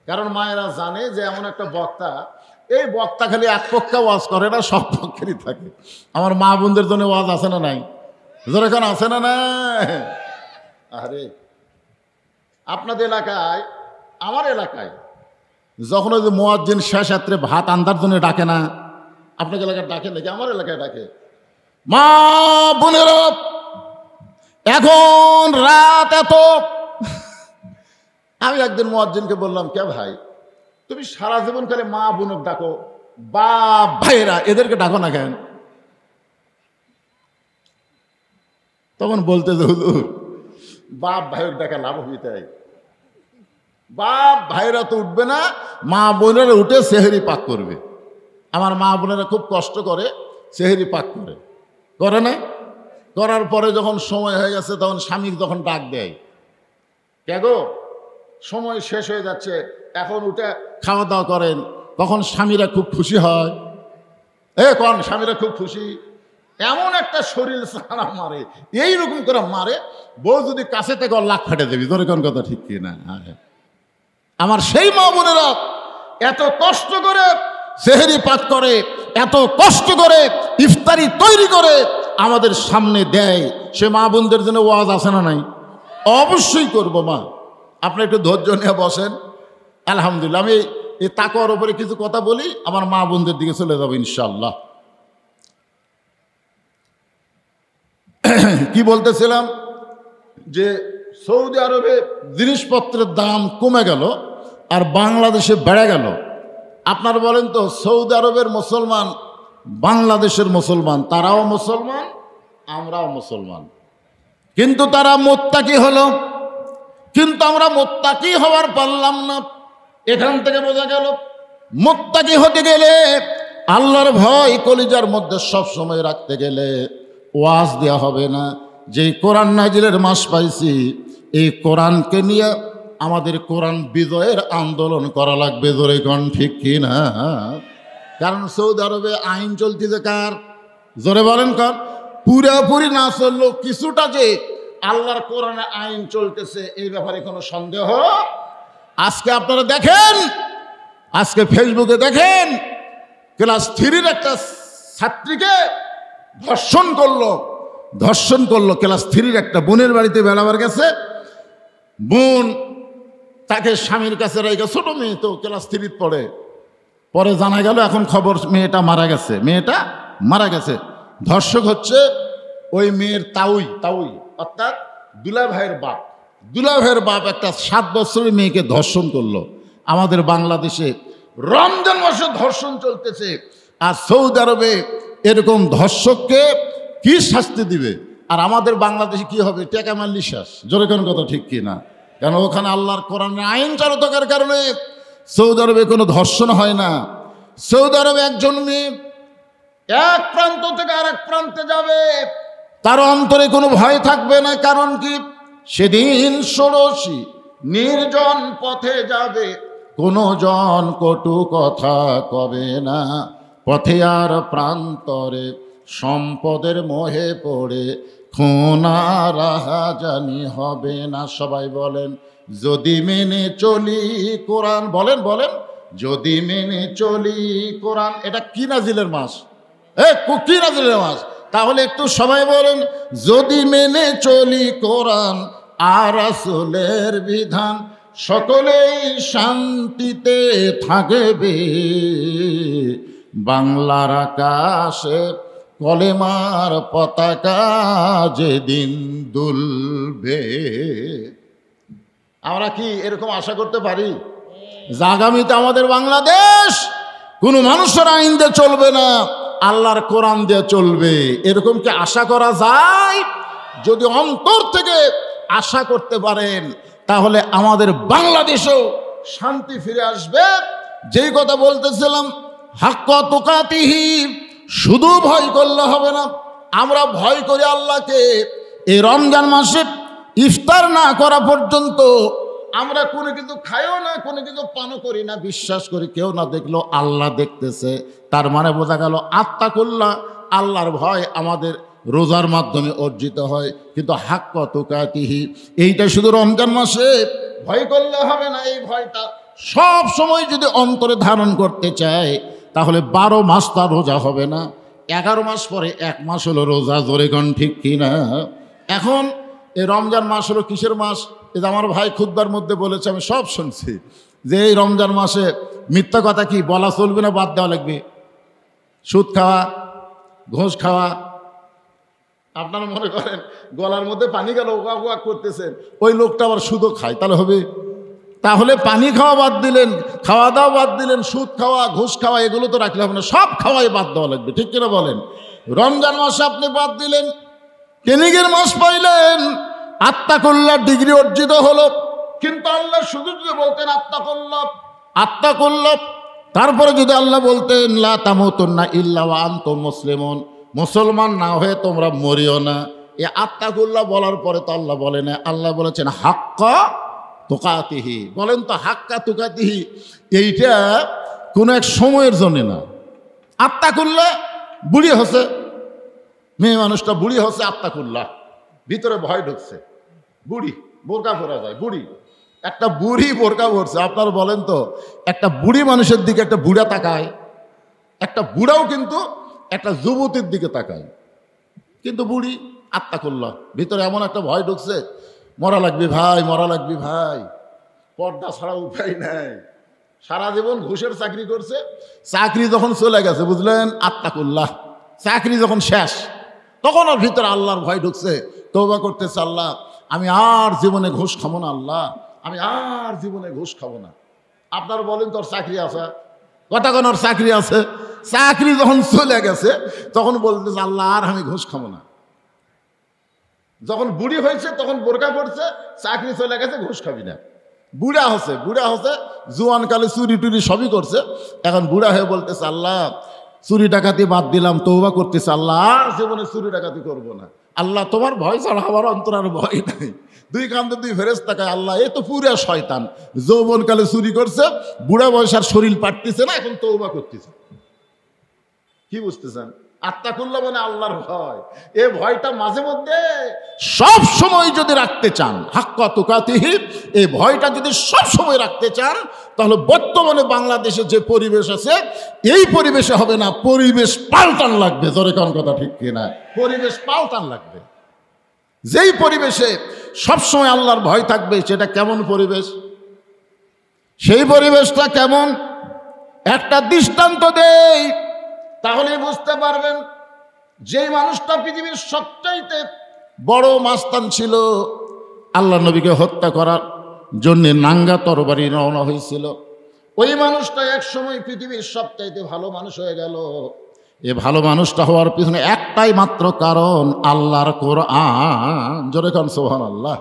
কারণ মায়েরা জানে যে এমন একটা বক্তা, এই বক্তা খালি এক পক্ষে ওয়াজ করে না, সব পক্ষেরই থাকে। আমার মা বোনদের জন্য ওয়াজ আছে না নাই? যেরকম আছে না না? আরে আপনাদের এলাকায়, আমার এলাকায় যখন ওই যে মুয়াজ্জিন শেষ রাত্রে ভাত আন্দার জন্য ডাকে না, আপনাদের এলাকায় ডাকে নাকি? আমার এলাকায় ডাকে। মা বোনেরা, এখন রাত এত। আমি একদিন মুয়াজ্জিনকে বললাম, কে ভাই তুমি সারা জীবন খালি মা বোনক ডাকো, বাপ ভাইরা এদেরকে ডাকো না কেন? তখন বলতে যে হুজুর, বাপ ভাইয়ের ডাকা লাভ হইতে, বাপ ভাইরা তো উঠবে না, মা বোনেরা উঠে সেহরি পাক করবে। আমার মা বোনেরা খুব কষ্ট করে সেহরি পাক করে না? করার পরে যখন সময় হয়ে গেছে, তখন স্বামী যখন ডাক দেয়, কে গো সময় শেষ হয়ে যাচ্ছে, এখন উঠে খাওয়া দাওয়া করেন, তখন স্বামীরা খুব খুশি হয়। কোন স্বামীরা খুব খুশি, এমন একটা শরীর সারা মারে, এইরকম করে মারে, বউ যদি কাছে থেকে লাখ ফাটে দেবি। ধরে কোন কথা ঠিক কি না? আমার সেই মা বোনেরা এত কষ্ট করে সেহরি পাক করে, এত কষ্ট করে ইফতারি তৈরি করে আমাদের সামনে দেয়। সে মা বোনদের জন্য ওয়াজ আছে না নাই? অবশ্যই করব। মা আপনি একটু ধৈর্য নিয়ে বসেন। আলহামদুলিল্লাহ, আমি এই তাকওয়ার উপরে কিছু কথা বলি, আমার মা বোনদের দিকে চলে যাবো ইনশাআল্লাহ। কি বলতেছিলাম যে সৌদি আরবে জিনিসপত্রের দাম কমে গেল আর বাংলাদেশে বেড়ে গেল। আপনার বলেন তো, সৌদি আরবের মুসলমান, বাংলাদেশের মুসলমান, তারাও মুসলমান, আমরাও মুসলমান, কিন্তু তারা মুত্তাকি হলো, কিন্তু আমরা মুত্তাকি হওয়ার পারলাম না। এখান থেকে বোঝা গেল মুত্তাকি হতে গেলে, আল্লাহর ভয় কলিজার মধ্যে সব সময় রাখতে গেলে ওয়াজ দেওয়া হবে না। যেই কোরআন নাজিলের মাস পাইছি, এই কোরআনকে নিয়ে আমাদের কোরআন বিজয়ের আন্দোলন করা লাগবে। জোরে কোন ঠিক কি না? কারণ সৌদি আরবে আইন চলতেছে কার? জোরে বলেন কার? পুরাপুরি না চললেও কিছুটা যে আল্লাহর কোরআনে আইন চলতেছে, এই ব্যাপারে কোনো সন্দেহ। আজকে আপনারা দেখেন, আজকে ফেসবুকে দেখেন, ক্লাস 3-র একটা ছাত্রীকে ধর্ষণ করলো ক্লাস 3-র একটা বোনের বাড়িতে বেড়াবার গেছে। বোন তাকে স্বামীর কাছে রেখে, ছোট মেয়ে তো ক্লাস 3 পড়ে, পরে জানা গেল এখন খবর মেয়েটা মারা গেছে। ধর্ষক হচ্ছে ওই মেয়ের তাউই অর্থাৎ দুলা ভাইয়ের বাপ একটা 7 বছরের মেয়েকে ধর্ষণ করলো। আমাদের বাংলাদেশে রমজান মাসে ধর্ষণ চলতেছে, আর সৌদি আরবে এরকম ধর্ষককে কি শাস্তি দিবে? আর আমাদের বাংলাদেশে কি হবে? টেকা মারলি শেষ। জোরে কোন কথা ঠিক কি না? কেন ওখানে আল্লাহর কোরআনের আইন চালু থাকার কারণে সৌদি আরবে কোনো ধর্ষণ হয় না। সৌদি আরবে একজন মেয়ে এক প্রান্ত থেকে আরেক প্রান্তে যাবে, তার অন্তরে কোনো ভয় থাকবে না। কারণ কি? সেদিন ষোড়শী নির্জন পথে যাবে, কোনো জন কটু কথা কবে না। পথে আর প্রান্তরে সম্পদের মোহে পড়ে খুনা রাহাজানি হবে না। সবাই বলেন, যদি মেনে চলি কোরআন। বলেন যদি মেনে চলি কোরআন। এটা কি নাজিলের মাস? কি নাজিলের মাস? তাহলে একটু সবাই বলেন, যদি মেনে চলি কোরআন আর রাসূলের বিধান, সকলেই শান্তিতে থাকবে। বাংলার আকাশে কলেমার পতাকা যেদিন দুলবে। আমরা কি এরকম আশা করতে পারি যে আগামীতে আমাদের বাংলাদেশ কোনো মানুষের আইন দিয়ে চলবে না, আল্লাহর কোরআন দিয়ে চলবে? এরকম কি আশা করা যায়? যদি অন্তর থেকে আশা করতে পারেন, তাহলে আমাদের বাংলাদেশেও শান্তি ফিরে আসবে। যেই কথা বলতেছিলাম, হাক্কা তুকাতিহি, শুধু ভয় করলে হবে না। আমরা ভয় করি আল্লাহকে। এই রমজান মাসে ইফতার না করা পর্যন্ত আমরা কোনো কিছু খাইও না, কোনো কিছু পানও করি না, বিশ্বাস করি কেউ না দেখলো আল্লাহ দেখতেছে। তার মানে বোঝা গেল আত্তাকুল্লাহ, আল্লাহর ভয় আমাদের রোজার মাধ্যমে অর্জিত হয়। কিন্তু হাক্কা তুকাতিহি, এইটা শুধু রমজান মাসে ভয় করলে হবে না। এই ভয়টা সব সময় যদি অন্তরে ধারণ করতে চায়, তাহলে 12 মাস তার রোজা হবে না। 11 মাস পরে 1 মাস হলো রোজা। জোরে কোন ঠিক কিনা? এখন এই রমজান মাস হলো কিসের মাস? এটা আমার ভাই খুতবার মধ্যে বলেছে, আমি সব শুনছি, যে এই রমজান মাসে মিথ্যা কথা কি বলা চলবে না, বাদ দেওয়া লাগবে। সুদ খাওয়া, ঘুষ খাওয়া। আপনারা মনে করেন গলার মধ্যে পানি গেল, ওয়া ওয়া করতেছেন, ওই লোকটা আবার সুদও খায়, তাহলে হবে? তাহলে পানি খাওয়া বাদ দিলেন, খাওয়া দাওয়া বাদ দিলেন, সুদ খাওয়া, ঘুষ খাওয়া এগুলো তো রাখলে হবে না, সব খাওয়াই বাদ দেওয়া লাগবে। ঠিক কিনা বলেন? রমজান মাসে আপনি বাদ দিলেন, ট্রেনিংয়ের মাস পাইলেন, আত্তাকুল্লাহ ডিগ্রি অর্জিত হলো। কিন্তু আল্লাহ শুধু যদি বলতেন আত্তাকুল্লাহ, তারপরে যদি আল্লাহ বলতেন লা তামুতুন্না ইল্লা ওয়া আনতুম মুসলিমুন, মুসলমান না হয়ে তোমরা মরিও না, এই আত্তাকুল্লাহ বলার পরে তো আল্লাহ বলে না, আল্লাহ বলেছেন হাক্কা তুকাতিহি। বলেন তো, হাক্কা তুকাতিহি এইটা কোনো এক সময়ের জন্য না। আত্তাকুল্লাহ, বুড়ি হচ্ছে মেয়ে মানুষটা, বুড়ি হচ্ছে আত্তাকুল্লাহ, ভিতরে ভয় ঢুকছে, বুড়ি বোরকা পরা যায়, বুড়ি একটা বুড়ি বোরকা পরছে। আপনারা বলেন তো, একটা বুড়ি মানুষের দিকে একটা বুড়া তাকায়, একটা বুড়াও কিন্তু একটা যুবতীর দিকে তাকায়, কিন্তু বুড়ি আত্তাকুল্লাহ, ভিতরে এমন একটা ভয় ঢুকছে, মরা লাগবি ভাই, মরা লাগবি ভাই, পর্দা ছাড়া উপায় নাই। সারা জীবন ঘুষের চাকরি করছে, চাকরি যখন চলে গেছে, বুঝলেন, আত্তাকুল্লাহ, চাকরি যখন শেষ, তখন ওর ভিতরে আল্লাহর ভয় ঢুকছে, তওবা করতেছে, আল্লাহ আমি আর জীবনে ঘুষ খাবো না আল্লাহ, আমি আর জীবনে ঘুষ খাবো না। আপনারা বলেন তোর চাকরি আছে, কথা কোন ওর চাকরি আছে, চাকরি যখন চলে গেছে তখন বলতেছে আল্লাহ আর আমি ঘুষ খাবো না। যখন বুড়ি হয়েছে তখন বোরকা পড়ছে, চাকরি চলে গেছে, ঘুষ খাবি না। বুড়া হচ্ছে জোয়ানকালে চুরি টুরি সবই করছে, এখন বুড়া হয়ে বলতেছে আল্লাহ চুরি ডাকাতি বাদ দিলাম, তওবা করতেছে আল্লাহ আর জীবনে চুরি ডাকাতি করব না। আল্লাহ তোমার ভয় ছাড়া আমার অন্তর আর ভয় নাই। দুই কান্দে দুই ফেরেশতা কয় আল্লাহ এ তো পুরা শয়তান, যৌবনকালে চুরি করছে, বুড়া বয়স আর শরীর পাটতেছে না, এখন তওবা করতেছে। কি বুঝতেছেন? আত্তাকুল্লাহ মানে আল্লাহর ভয়। এই ভয়টা মাঝে মধ্যে সব সময় যদি রাখতে চান, হাক্কা তুকাতিহি, এই ভয়টা যদি সব সময় রাখতে চান, তাহলে বর্তমানে বাংলাদেশে যে পরিবেশ আছে এই পরিবেশে হবে না, পরিবেশ পাল্টান লাগবে। জোরে কোন কথা ঠিক কিনা? পরিবেশ পাল্টান লাগবে। যেই পরিবেশে সবসময় আল্লাহর ভয় থাকবে সেটা কেমন পরিবেশ? সেই পরিবেশটা কেমন একটা দৃষ্টান্ত দেই, তাহলে বুঝতে পারবেন। যেই মানুষটা পৃথিবীর সবচাইতে বড় মাস্তান ছিল, আল্লাহ নবীকে হত্যা করার জন্য নাঙ্গা তরবারি রওনা হয়েছিল, ওই মানুষটা এক সময় পৃথিবীর সবচাইতে ভালো মানুষ হয়ে গেল। এ ভালো মানুষটা হওয়ার পিছনে একটাই মাত্র কারণ, আল্লাহর কোরআন। জোরে কোন সুবহানাল্লাহ।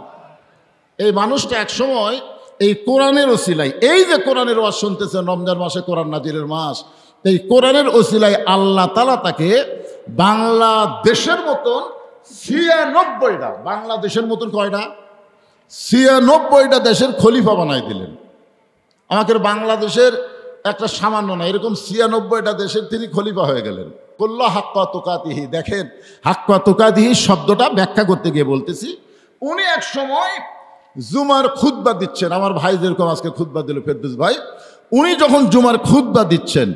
এই মানুষটা এক সময় এই কোরআনের ওসিলায়, এই যে কোরআনের ওয়াজ শুনতেছেন, রমজান মাসে কোরআন নাজিরের মাস, এই কোরআনের ওসিলায় আল্লাহ তাআলা তাকে বাংলাদেশের মতন ৯৬টা, বাংলাদেশের মতন কয়টা? ৯৬টা দেশের খলিফা বানাই দিলেন। আমাদের বাংলাদেশের একটা সামান্য না, এরকম ৯৬টা দেশের তিনি খলিফা হয়ে গেলেন। কল্লা হাক্কা তুকাতিহি। দেখেন, হাক্কা তুকাতিহি শব্দটা ব্যাখ্যা করতে গিয়ে বলতেছি, উনি এক সময় জুমার খুতবা দিচ্ছেন। আমার ভাই যেরকম আজকে খুতবা দিল, ফেরদৌস ভাই, উনি যখন জুমার খুতবা দিচ্ছেন,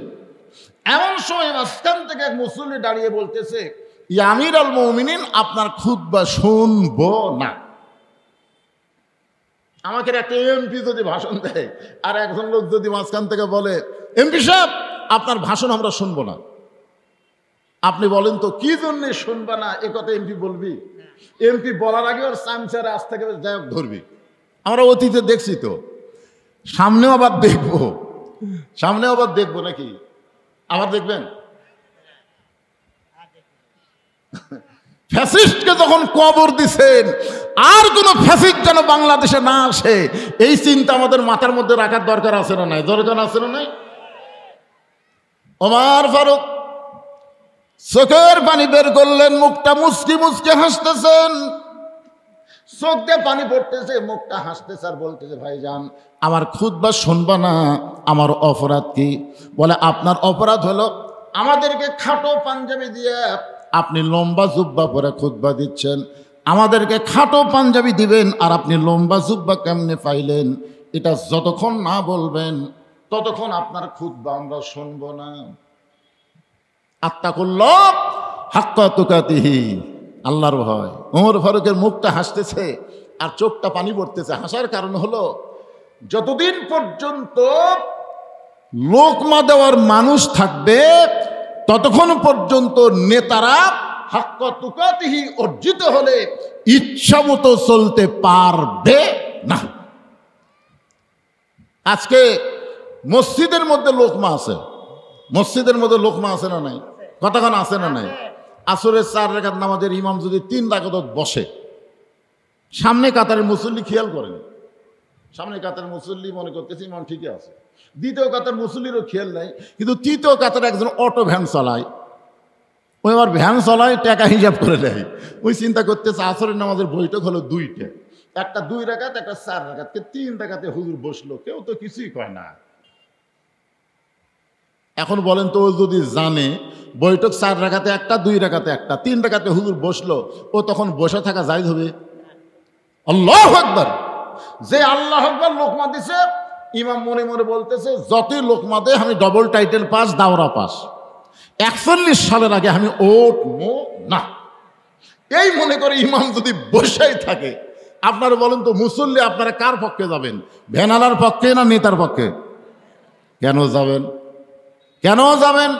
এমন সময় মাঝখান থেকে এক মুসল্লি দাঁড়িয়ে বলতেছে, ইয়া আমির আল মুমিনিন, আপনার খুতবা শুনবো না। আমাকে একটা এমপি যদি ভাষণ দেয় আর একজন লোক যদি মাঝখান থেকে বলে, এমপি সাহেব আপনার ভাষণ আমরা শুনবো না, আপনি বলেন তো কি জন্যে শুনবা না? এ কথা এমপি বলবি? এমপি বলার আগে ওর চামচারে আজ থেকে যাই হোক ধরবি। আমরা অতীতে দেখছি তো, সামনেও আবার দেখবো নাকি? আবার দেখবেন। ফ্যাসিস্টকে যখন কবর দিছেন, আর কোন ফ্যাসিস্ট যেন বাংলাদেশে না আসে, এই চিন্তা আমাদের মাথার মধ্যে রাখার দরকার আছে না নাই? দরকার আছে না নাই? ওমর ফারুক চোখের পানি বের করলেন, মুখটা মুচকি মুচকি হাসতেছেন, চোখ দিয়ে পানি পড়তেছে, মুখটা হাসতেছে আর বলতেছে, ভাইজান আমার খুতবা শুনবা না? আমার অপরাধ কি? বলে, আপনার অপরাধ হলো আমাদেরকে খাটো পাঞ্জাবি দিয়ে আপনি লম্বা জুব্বা পরে খুতবা দিচ্ছেন। আমাদেরকে খাটো পাঞ্জাবি দিবেন আর আপনি লম্বা জুব্বা কেমনে পাইলেন? এটা যতক্ষণ না বলবেন ততক্ষণ আপনার খুতবা আমরা শুনবো না। আত্তাকুল্লাহ হাক্কা তুকাতিহি, আল্লাহর ভয়। ওমর ফারুকের মুখটা হাসতেছে আর চোখটা পানি পড়তেছে। হাসার কারণ হলো, যতদিন পর্যন্ত লোকমা দেওয়ার মানুষ থাকবে ততক্ষণ পর্যন্ত নেতারা হাক্কা তুকাতিহি অর্জিত হলে ইচ্ছা মতো চলতে পারবে না। আজকে মসজিদের মধ্যে লোকমা আছে, মসজিদের মধ্যে লোকমা আছে না নাই? কতক্ষণ আছে না নাই? আসরের 4 রাকাত নামাজের ইমাম যদি 3 রাকাত বসে, সামনে কাতারের মুসল্লি খেয়াল করেন, সামনে কাতারের মুসল্লি মনে করতেছে ইমাম ঠিকই আছে, দ্বিতীয় কাতার মুসল্লিরও খেয়াল নাই, কিন্তু তৃতীয় কাতারে একজন অটো ভ্যান চালায়, ওই আমার ভ্যান চালায়, টাকা হিসাব করে দেয়। ওই চিন্তা করতেছে আসরের নামাজের বৈঠক হলো 2টা, একটা 2 রাকাত, একটা 4 রাকাত, 3 রাকাতে হুজুর বসলো, কেউ তো কিছুই কয় না। এখন বলেন তো, ও যদি জানে বৈঠক 4 রাকাতে একটা, 2 রাকাতে একটা, 3 রাকাতে হুজুর বসলো, ও তখন বসে থাকা জায়েজ হবে? আল্লাহু আকবার। যে আল্লাহু আকবার লোকমা দিছে, ইমাম মনে মনে বলতেছে, যতই লোকমা দে আমি ডবল টাইটেল পাস, দাওরা পাস, 41 সালের আগে আমি উঠবো না। এই মনে করে ইমাম যদি বসেই থাকে, আপনারা বলেন তো মুসল্লি আপনারা কার পক্ষে যাবেন? ভ্যানালার পক্ষে না নেতার পক্ষে? কেন যাবেন? কেন যাবেন?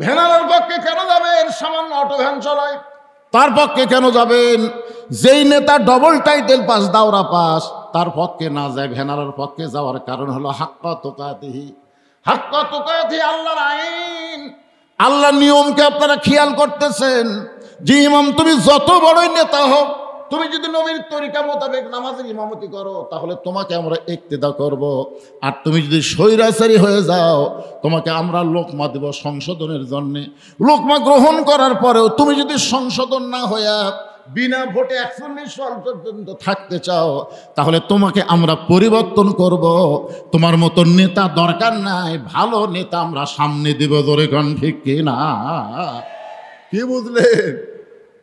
ভ্যানালার পক্ষে কেন যাবেন? সামান্য অটো ভ্যান চালায়, তার পক্ষে কেন যাবেন? যেই নেতা ডবল টাইটেল পাস দাওরা পাস তার পক্ষে না যায়, ভেনারার পক্ষে যাওয়ার কারণ হলো হাক্কা তুকাতিহি। হাক্কা তুকাতিহি আল্লাহর আইন, আল্লাহর নিয়মকে আপনারা খেয়াল করতেছেন। যে ইমাম তুমি যত বড়ই নেতা হোক, তুমি যদি নবীর তরিকা মোতাবেক নামাজের ইমামতি করো তাহলে তোমাকে আমরা ইক্তেদা করব। আর তুমি যদি স্বৈরাচারী হয়ে যাও তোমাকে আমরা লোকমা দেব সংশোধনের জন্যে। লোকমা গ্রহণ করার পরেও তুমি যদি সংশোধন না হইয়া বিনা ভোটে 41 সাল পর্যন্ত থাকতে চাও তাহলে তোমাকে আমরা পরিবর্তন করব। তোমার মতো নেতা দরকার নাই, ভালো নেতা আমরা সামনে দেব। ধরে কোন ঠিক কিনা? কি বুঝলেন?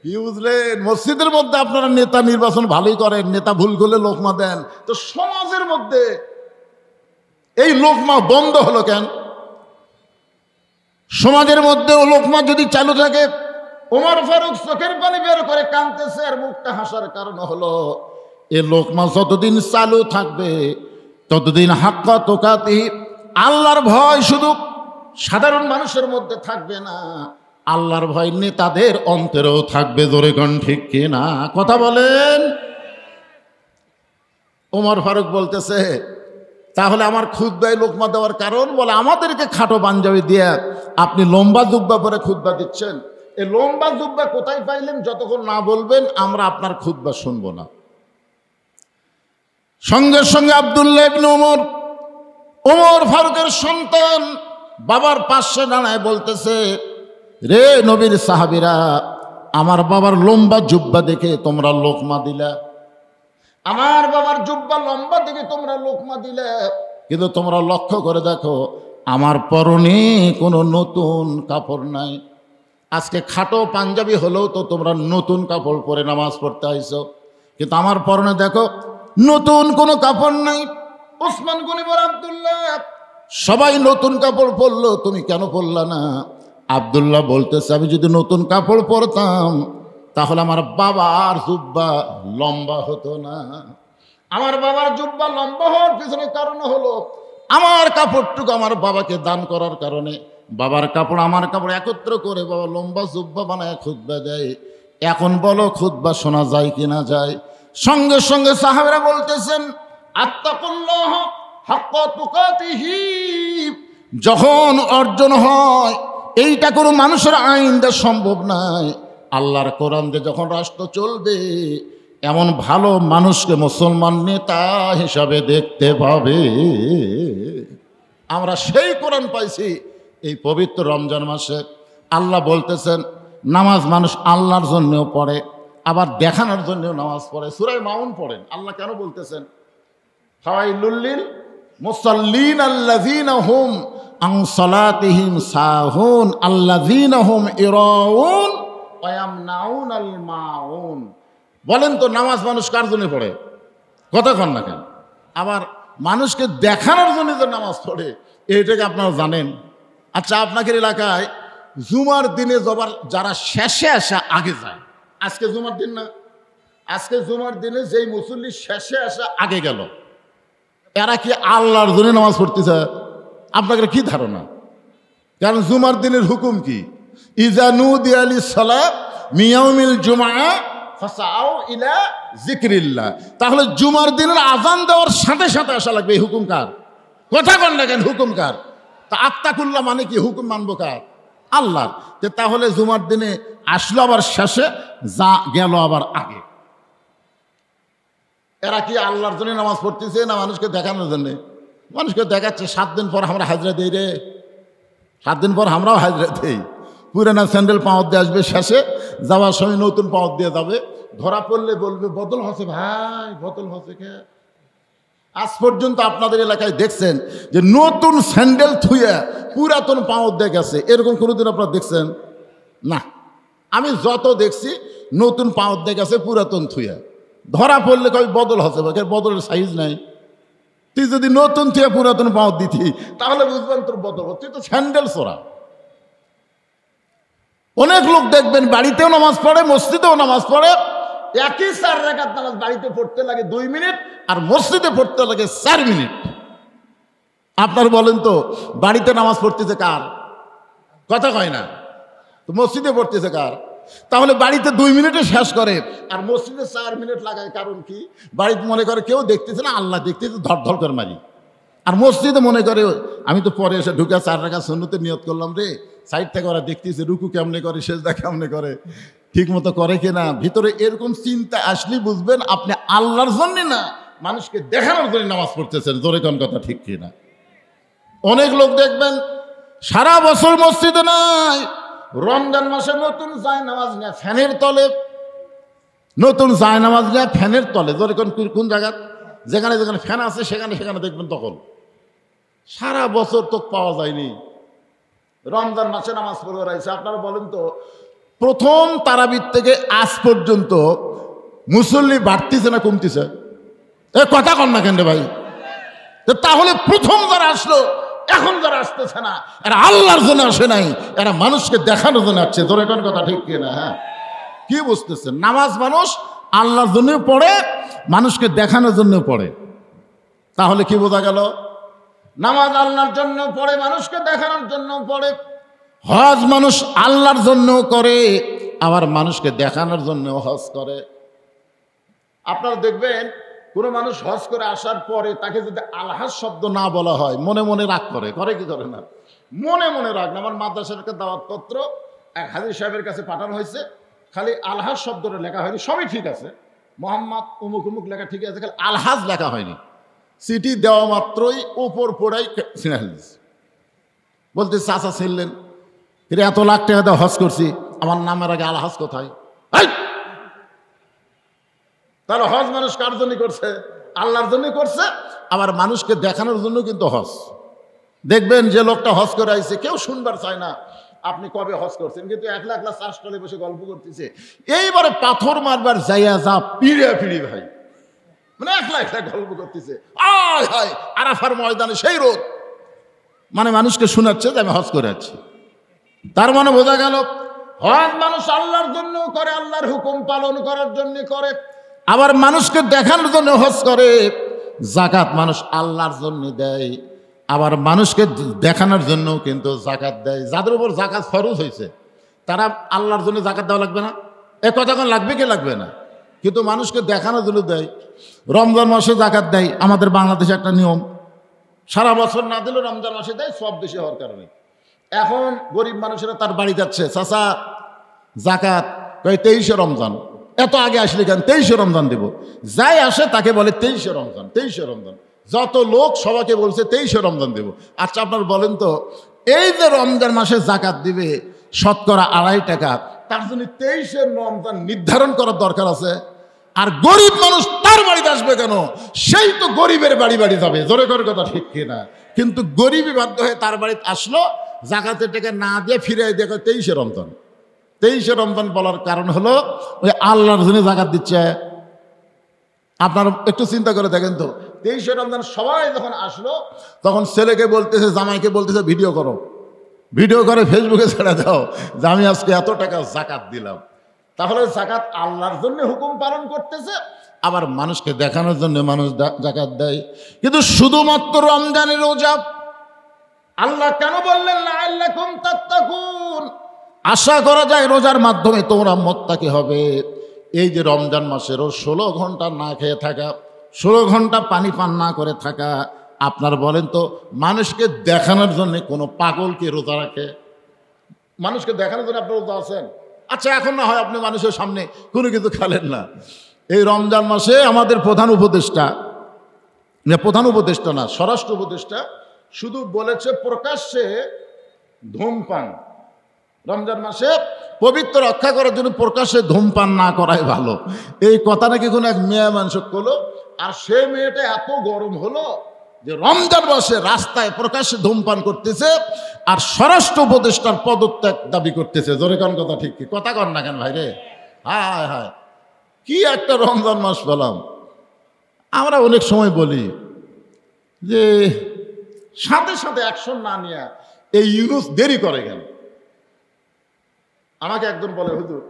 কি বুঝলেন? মসজিদের মধ্যে আপনারা নেতা নির্বাচন ভালোই করেন, নেতা ভুল করলে লোকমা দেন, তো সমাজের মধ্যে এই লোকমা বন্ধ হলো কেন? সমাজের মধ্যে ও লোকমা যদি চালু থাকে, ওমর ফারুক চোখের পানি বের করে কাঁদতেছে আর মুখটা হাসার কারণ হলো এ লোকমা যতদিন চালু থাকবে ততদিন হাক্কা তুকাতিহি, আল্লাহর ভয় শুধু সাধারণ মানুষের মধ্যে থাকবে না, আল্লাহর ভয় নেতাদের অন্তরেও থাকবে। জোরে কোন ঠিক কিনা? কথা বলেন। ওমর ফারুক বলতেছে তাহলে আমার খুতবায় লোকমা দেওয়ার কারণ, বলে আমাদেরকে খাটো পাঞ্জাবি দিয়ে আপনি লম্বা জুব্বা পরে খুতবা দিচ্ছেন, এই লম্বা জুব্বা কোথায় পাইলেন? যতক্ষণ না বলবেন আমরা আপনার খুতবা শুনবো না। সঙ্গে সঙ্গে আব্দুল্লাহ ইবনে ওমর ফারুকের সন্তান বাবার পাশে দাঁড়ায় বলতেছে, রে নবীর সাহাবীরা, আমার বাবার লম্বা জুব্বা দেখে তোমরা লোকমা দিলা, আমার বাবার জুব্বা লম্বা দেখে তোমরা লোকমা দিলে, কিন্তু তোমরা লক্ষ্য করে দেখো আমার পরনে কোনো নতুন কাপড় নাই। আজকে খাটো পাঞ্জাবি হলেও তো তোমরা নতুন কাপড় পরে নামাজ পড়তে আইছো, কিন্তু আমার পরনে দেখো নতুন কোনো কাপড় নাই। ওসমান গনি বলে, আব্দুল্লাহ সবাই নতুন কাপড় পরলো, তুমি কেন পরলা না? আব্দুল্লাহ বলতেছে, আমি যদি নতুন কাপড় পরতাম তাহলে আমার বাবার জুব্বা লম্বা হতো না। আমার বাবার জুব্বা লম্বা হওয়ার পিছনে কারণ হলো আমার কাপড়টুকু আমার বাবাকে দান করার কারণে। বাবার কাপড় আমার কাপড় একত্র করে বাবা লম্বা জুব্বা বানায় খুতবা দেয়। এখন বলো খুতবা শোনা যায় কি না যায়? সঙ্গে সঙ্গে সাহাবারা বলতেছেন, আত্তাকুল্লাহ হাক্কা তুকাতিহি, যখন অর্জন হয় এইটা কোনো মানুষের আইন দেওয়া সম্ভব নয়, আল্লাহর কোরআন দিয়ে যখন রাষ্ট্র চলবে এমন ভালো মানুষকে মুসলমান নেতা হিসাবে দেখতে পাবে। আমরা সেই কোরআন পাইছি এই পবিত্র রমজান মাসে। আল্লাহ বলতেছেন নামাজ মানুষ আল্লাহর জন্যও পড়ে, আবার দেখানোর জন্যও নামাজ পড়ে। সূরা মাউন পড়েন, আল্লাহ কেন বলতেছেন ফাওয়াইলুল লিল মুসাল্লিন আল্লাযীনা হুম আন সালাতিহিম সাহুন আল্লাযীনা হুম ইরাউন ওয়া ইয়ামনাউনাল মাউন। বলেন তো নামাজ মানুষ কার জন্য পড়ে? কথা কন না কেন? আবার মানুষকে দেখানোর জন্য যে নামাজ পড়ে এইটাকে আপনারা জানেন? আচ্ছা, আপনাদের এলাকায় জুমার দিনে যারা শেষে আসা আগে যায়, আজকে জুমার দিন না, আজকে জুমার দিনে যেই মুসল্লি শেষে আসা আগে গেল, এরা কি আল্লাহর জন্য নামাজ পড়তেছে? আপনাদের কি ধারণা? কারণ জুমার দিনের হুকুম কি? ইজা নুদিয়া লিস-সালাত মিন ইয়াউমিল জুমআ ফাসাউ ইলা যিকরিল্লাহ। তাহলে জুমার দিনের আজান দেওয়ার সাথে সাথে আসা লাগবে। এই হুকুম কার? কথা কন না কেন? হুকুম কার? তা আত্তাকুল্লাহ মানে কি? হুকুম মানবো কার? আল্লাহর। তাহলে জুমার দিনে আসলো আবার শেষে, যা গেল আবার আগে। এরা কি আল্লাহর জন্য নামাজ পড়তেছে না মানুষকে দেখানোর জন্য? মানুষকে দেখাচ্ছে 7 দিন পর আমরা হাজরা দিই রে, 7 দিন পর আমরাও হাজরা দিই। পুরানা স্যান্ডেল পাওয়ার দিয়ে আসবে, শেষে যাওয়ার সময় নতুন পাওয়ার দিয়ে যাবে। ধরা পড়লে বলবে বদল হচ্ছে ভাই, বদল হচ্ছে কে? আজ পর্যন্ত আপনাদের এলাকায় দেখছেন যে নতুন স্যান্ডেল থুয়ে পুরাতন পাওয়ার দিয়ে গেছে? এরকম কোনোদিন আপনারা দেখছেন? না। আমি যত দেখছি নতুন পাওয়ার দিয়ে গেছে পুরাতন থুয়ে। ধরা পড়লে কই বদল হচ্ছে, বদলের সাইজ নাই। তুই যদি নতুন থুয়ে পুরাতন পাওয়ার দিতি তাহলে বুঝবেন তোর বদল হচ্ছে। তুই তো স্যান্ডেল চোরা। অনেক লোক দেখবেন বাড়িতেও নামাজ পড়ে, মসজিদেও নামাজ পড়ে, একই 4 রাকাত নামাজ বাড়িতে পড়তে লাগে 2 মিনিট আর মসজিদে পড়তে লাগে 4 মিনিট। আপনার বলেন তো বাড়িতে নামাজ পড়তেছে কার? কথা কয় না। তো মসজিদে পড়তেছে কার? তাহলে বাড়িতে 2 মিনিটে শেষ করে আর মসজিদে 4 মিনিট লাগায়, কারণ কি? বাড়িতে মনে করে কেউ দেখতেছে না, আল্লাহ দেখতেছে, ধর করে মারি। আর মসজিদে মনে করে আমি তো পরে এসে ঢুকে 4 রাকাত সুন্নতের নিয়ত করলাম রে, সাইড থেকে ওরা দেখতেছে রুকু কেমনে করে, সেজদা কেমনে করে, ঠিক মতো করে কিনা। ভিতরে এরকম চিন্তা আসলেই বুঝবেন আপনি আল্লাহর জন্য না, মানুষকে দেখানোর জন্য নামাজ পড়তেছেন। জোরে কোন কথা ঠিক কিনা? অনেক লোক দেখবেন সারা বছর মসজিদে নাই, রমজান মাসে নতুন জায়নামাজ নিয়ে ফ্যানের তলে, নতুন জায়নামাজ নিয়ে ফ্যানের তলে, জোরে কোন জায়গা যেখানে যেখানে ফ্যান আছে সেখানে সেখানে দেখবেন। তখন সারা বছর তো পাওয়া যায়নি, রমজান মাসে নামাজ পড়ে রয়েছে। আপনারা বলেন তো, প্রথম তারাবির থেকে আজ পর্যন্ত মুসল্লি বাড়তিছে না কমতিছে? এ কথা কন না কেন ভাই? তাহলে প্রথম যারা আসলো, এখন যারা আসতেছে না, এরা আল্লাহর জন্য আসে নাই, এরা মানুষকে দেখানোর জন্য আসছে। তোর এখন কথা ঠিক কিনা? হ্যাঁ, কি বুঝতেছেন? নামাজ মানুষ আল্লাহর জন্য পড়ে, মানুষকে দেখানোর জন্য পড়ে। তাহলে কি বোঝা গেল? নামাজ আল্লাহর জন্য পড়ে, মানুষকে দেখানোর জন্য পড়ে। হজ মানুষ আল্লাহর জন্য করে, আবার মানুষকে দেখানোর জন্য হজ করে। আপনারা দেখবেন কোনো মানুষ হজ করে আসার পরে তাকে যদি আলহাজ শব্দ না বলা হয়, মনে মনে রাগ করে কি করে না? মনে মনে রাগ না। আমার মাদ্রাসার একটা দাওয়াতপত্র এক হাজির সাহেবের কাছে পাঠানো হয়েছে, খালি আলহাজ শব্দটা লেখা হয়নি, সবই ঠিক আছে, মোহাম্মদ উমুক উমুক লেখা ঠিক আছে, খালি আলহাজ লেখা হয়নি। চিঠি দেওয়া মাত্রই উপর পড়াই ছিঁড়ে ফেলছে। বলতে চাচা ছিলেন, এত লাখ টাকা দিয়ে হজ করছি, আমার নামের আগে আলহাজ কোথায়? তাহলে হজ মানুষ কার জন্য করছে? আল্লাহর জন্য করছে, আবার মানুষকে দেখানোর জন্য কিন্তু হজ। দেখবেন যে লোকটা হজ করে আইছে, কেউ শুনবার চায় না আপনি কবে হজ করছেন, কিন্তু একলা একলা চাষ করে বসে গল্প করতেছে। এইবারে পাথর মারবার যাইয়া যা পিড়ি ভাই, মানে একলা একলা গল্প করতেছে। আয় হায়, আরাফার ময়দানে সেই রোদ, মানে মানুষকে শোনাচ্ছে যে আমি হজ করে আছি। তার মানে বোঝা গেল হজ মানুষ আল্লাহর জন্য করে, আল্লাহর হুকুম পালন করার জন্য করে, আবার মানুষকে দেখানোর জন্য হজ করে। যাকাত মানুষ আল্লাহর জন্য দেয়, আবার মানুষকে দেখানোর জন্য কিন্তু যাকাত দেয়। যাদের উপর যাকাত ফরজ হয়েছে তারা আল্লাহর জন্য যাকাত দেওয়া লাগবে না? এ কথা কোন লাগবে কি লাগবে না? কিন্তু মানুষকে দেখানোর জন্য দেয়। রমজান মাসে যাকাত দেয়, আমাদের বাংলাদেশে একটা নিয়ম, সারা বছর না দিলেও রমজান মাসে দেয়, সব বেশি হওয়ার কারণে। এখন গরিব মানুষেরা তার বাড়ি যাচ্ছে, চাচা যাকাত, 23শে রমজান, এত আগে আসলে কেন? 23শে রমজান দেব। যাই আসে তাকে বলে 23শে রমজান, 23শে রমজান। যত লোক সবাইকে বলছে 23শে রমজান দেব। আচ্ছা আপনার বলেন তো, এই যে রমজান মাসে যাকাত দিবে শতকরা 2.5 টাকা, তার জন্য 23শে রমজান নির্ধারণ করার দরকার আছে? আর গরিব মানুষ তার বাড়িতে আসবে কেন? সেই তো গরিবের বাড়ি বাড়ি যাবে। জোরে করে কথা ঠিক কিনা? কিন্তু গরিবই বাধ্য হয়ে তার বাড়িতে আসলো, যাকাতের টাকা না দিয়ে ফিরে দেখো 23শে রমজান। 23শে রমজান বলার কারণ হলো ওই আল্লাহর জন্য যাকাত দিচ্ছে। আপনারা একটু চিন্তা করে দেখেন তো, 23শে রমজান সবাই যখন আসলো, তখন ছেলেকে বলতেছে, জামাইকে বলতেছে ভিডিও করো, ভিডিও করে ফেসবুকে ছেড়ে দাও যে আমি আজকে এত টাকা যাকাত দিলাম। তাহলে যাকাত আল্লাহর জন্য হুকুম পালন করতেছে, আবার মানুষকে দেখানোর জন্য মানুষ যাকাত দেয়। কিন্তু শুধুমাত্র রমজানের রোজা আল্লাহ কেন বললেন লাআল্লাকুম তাত্তাকুন? আশা করা যায় রোজার মাধ্যমে তোমরা মুত্তাকি হবে। এই যে রমজান মাসেরও 16 ঘন্টা না খেয়ে থাকা, 16 ঘন্টা পানি পান না করে থাকা, আপনার বলেন তো মানুষকে দেখানোর জন্য কোনো পাগল কি রোজা রাখে? মানুষকে দেখানোর জন্য আপনি রোজা আছেন? আচ্ছা এখন না হয় আপনি মানুষের সামনে কোনো কিছু খেলেন না। এই রমজান মাসে আমাদের প্রধান উপদেষ্টা না, স্বরাষ্ট্র উপদেষ্টা শুধু বলেছে প্রকাশ্যে ধূমপান, রমজান মাসে পবিত্র রক্ষা করার জন্য প্রকাশ্যে ধূমপান না করাই ভালো। এই কথা নাকি কোনো এক মেয়ে মানুষ করলো, আর সে মেয়েটা এত গরম হলো যে রমজান মাসে রাস্তায় প্রকাশ্যে ধূমপান করতেছে, আর স্বরাষ্ট্র উপদেষ্টার পদত্যাগ দাবি করতেছে। জোরে কোন কথা ঠিক কি? কথা কর না কেন ভাই রে? হায় হায়, কি একটা রমজান মাস পেলাম। আমরা অনেক সময় বলি যে সাথে সাথে অ্যাকশন না নিয়ে এই ইউনুস দেরি করে কেন? আমাকে একজন বলে, হুজুর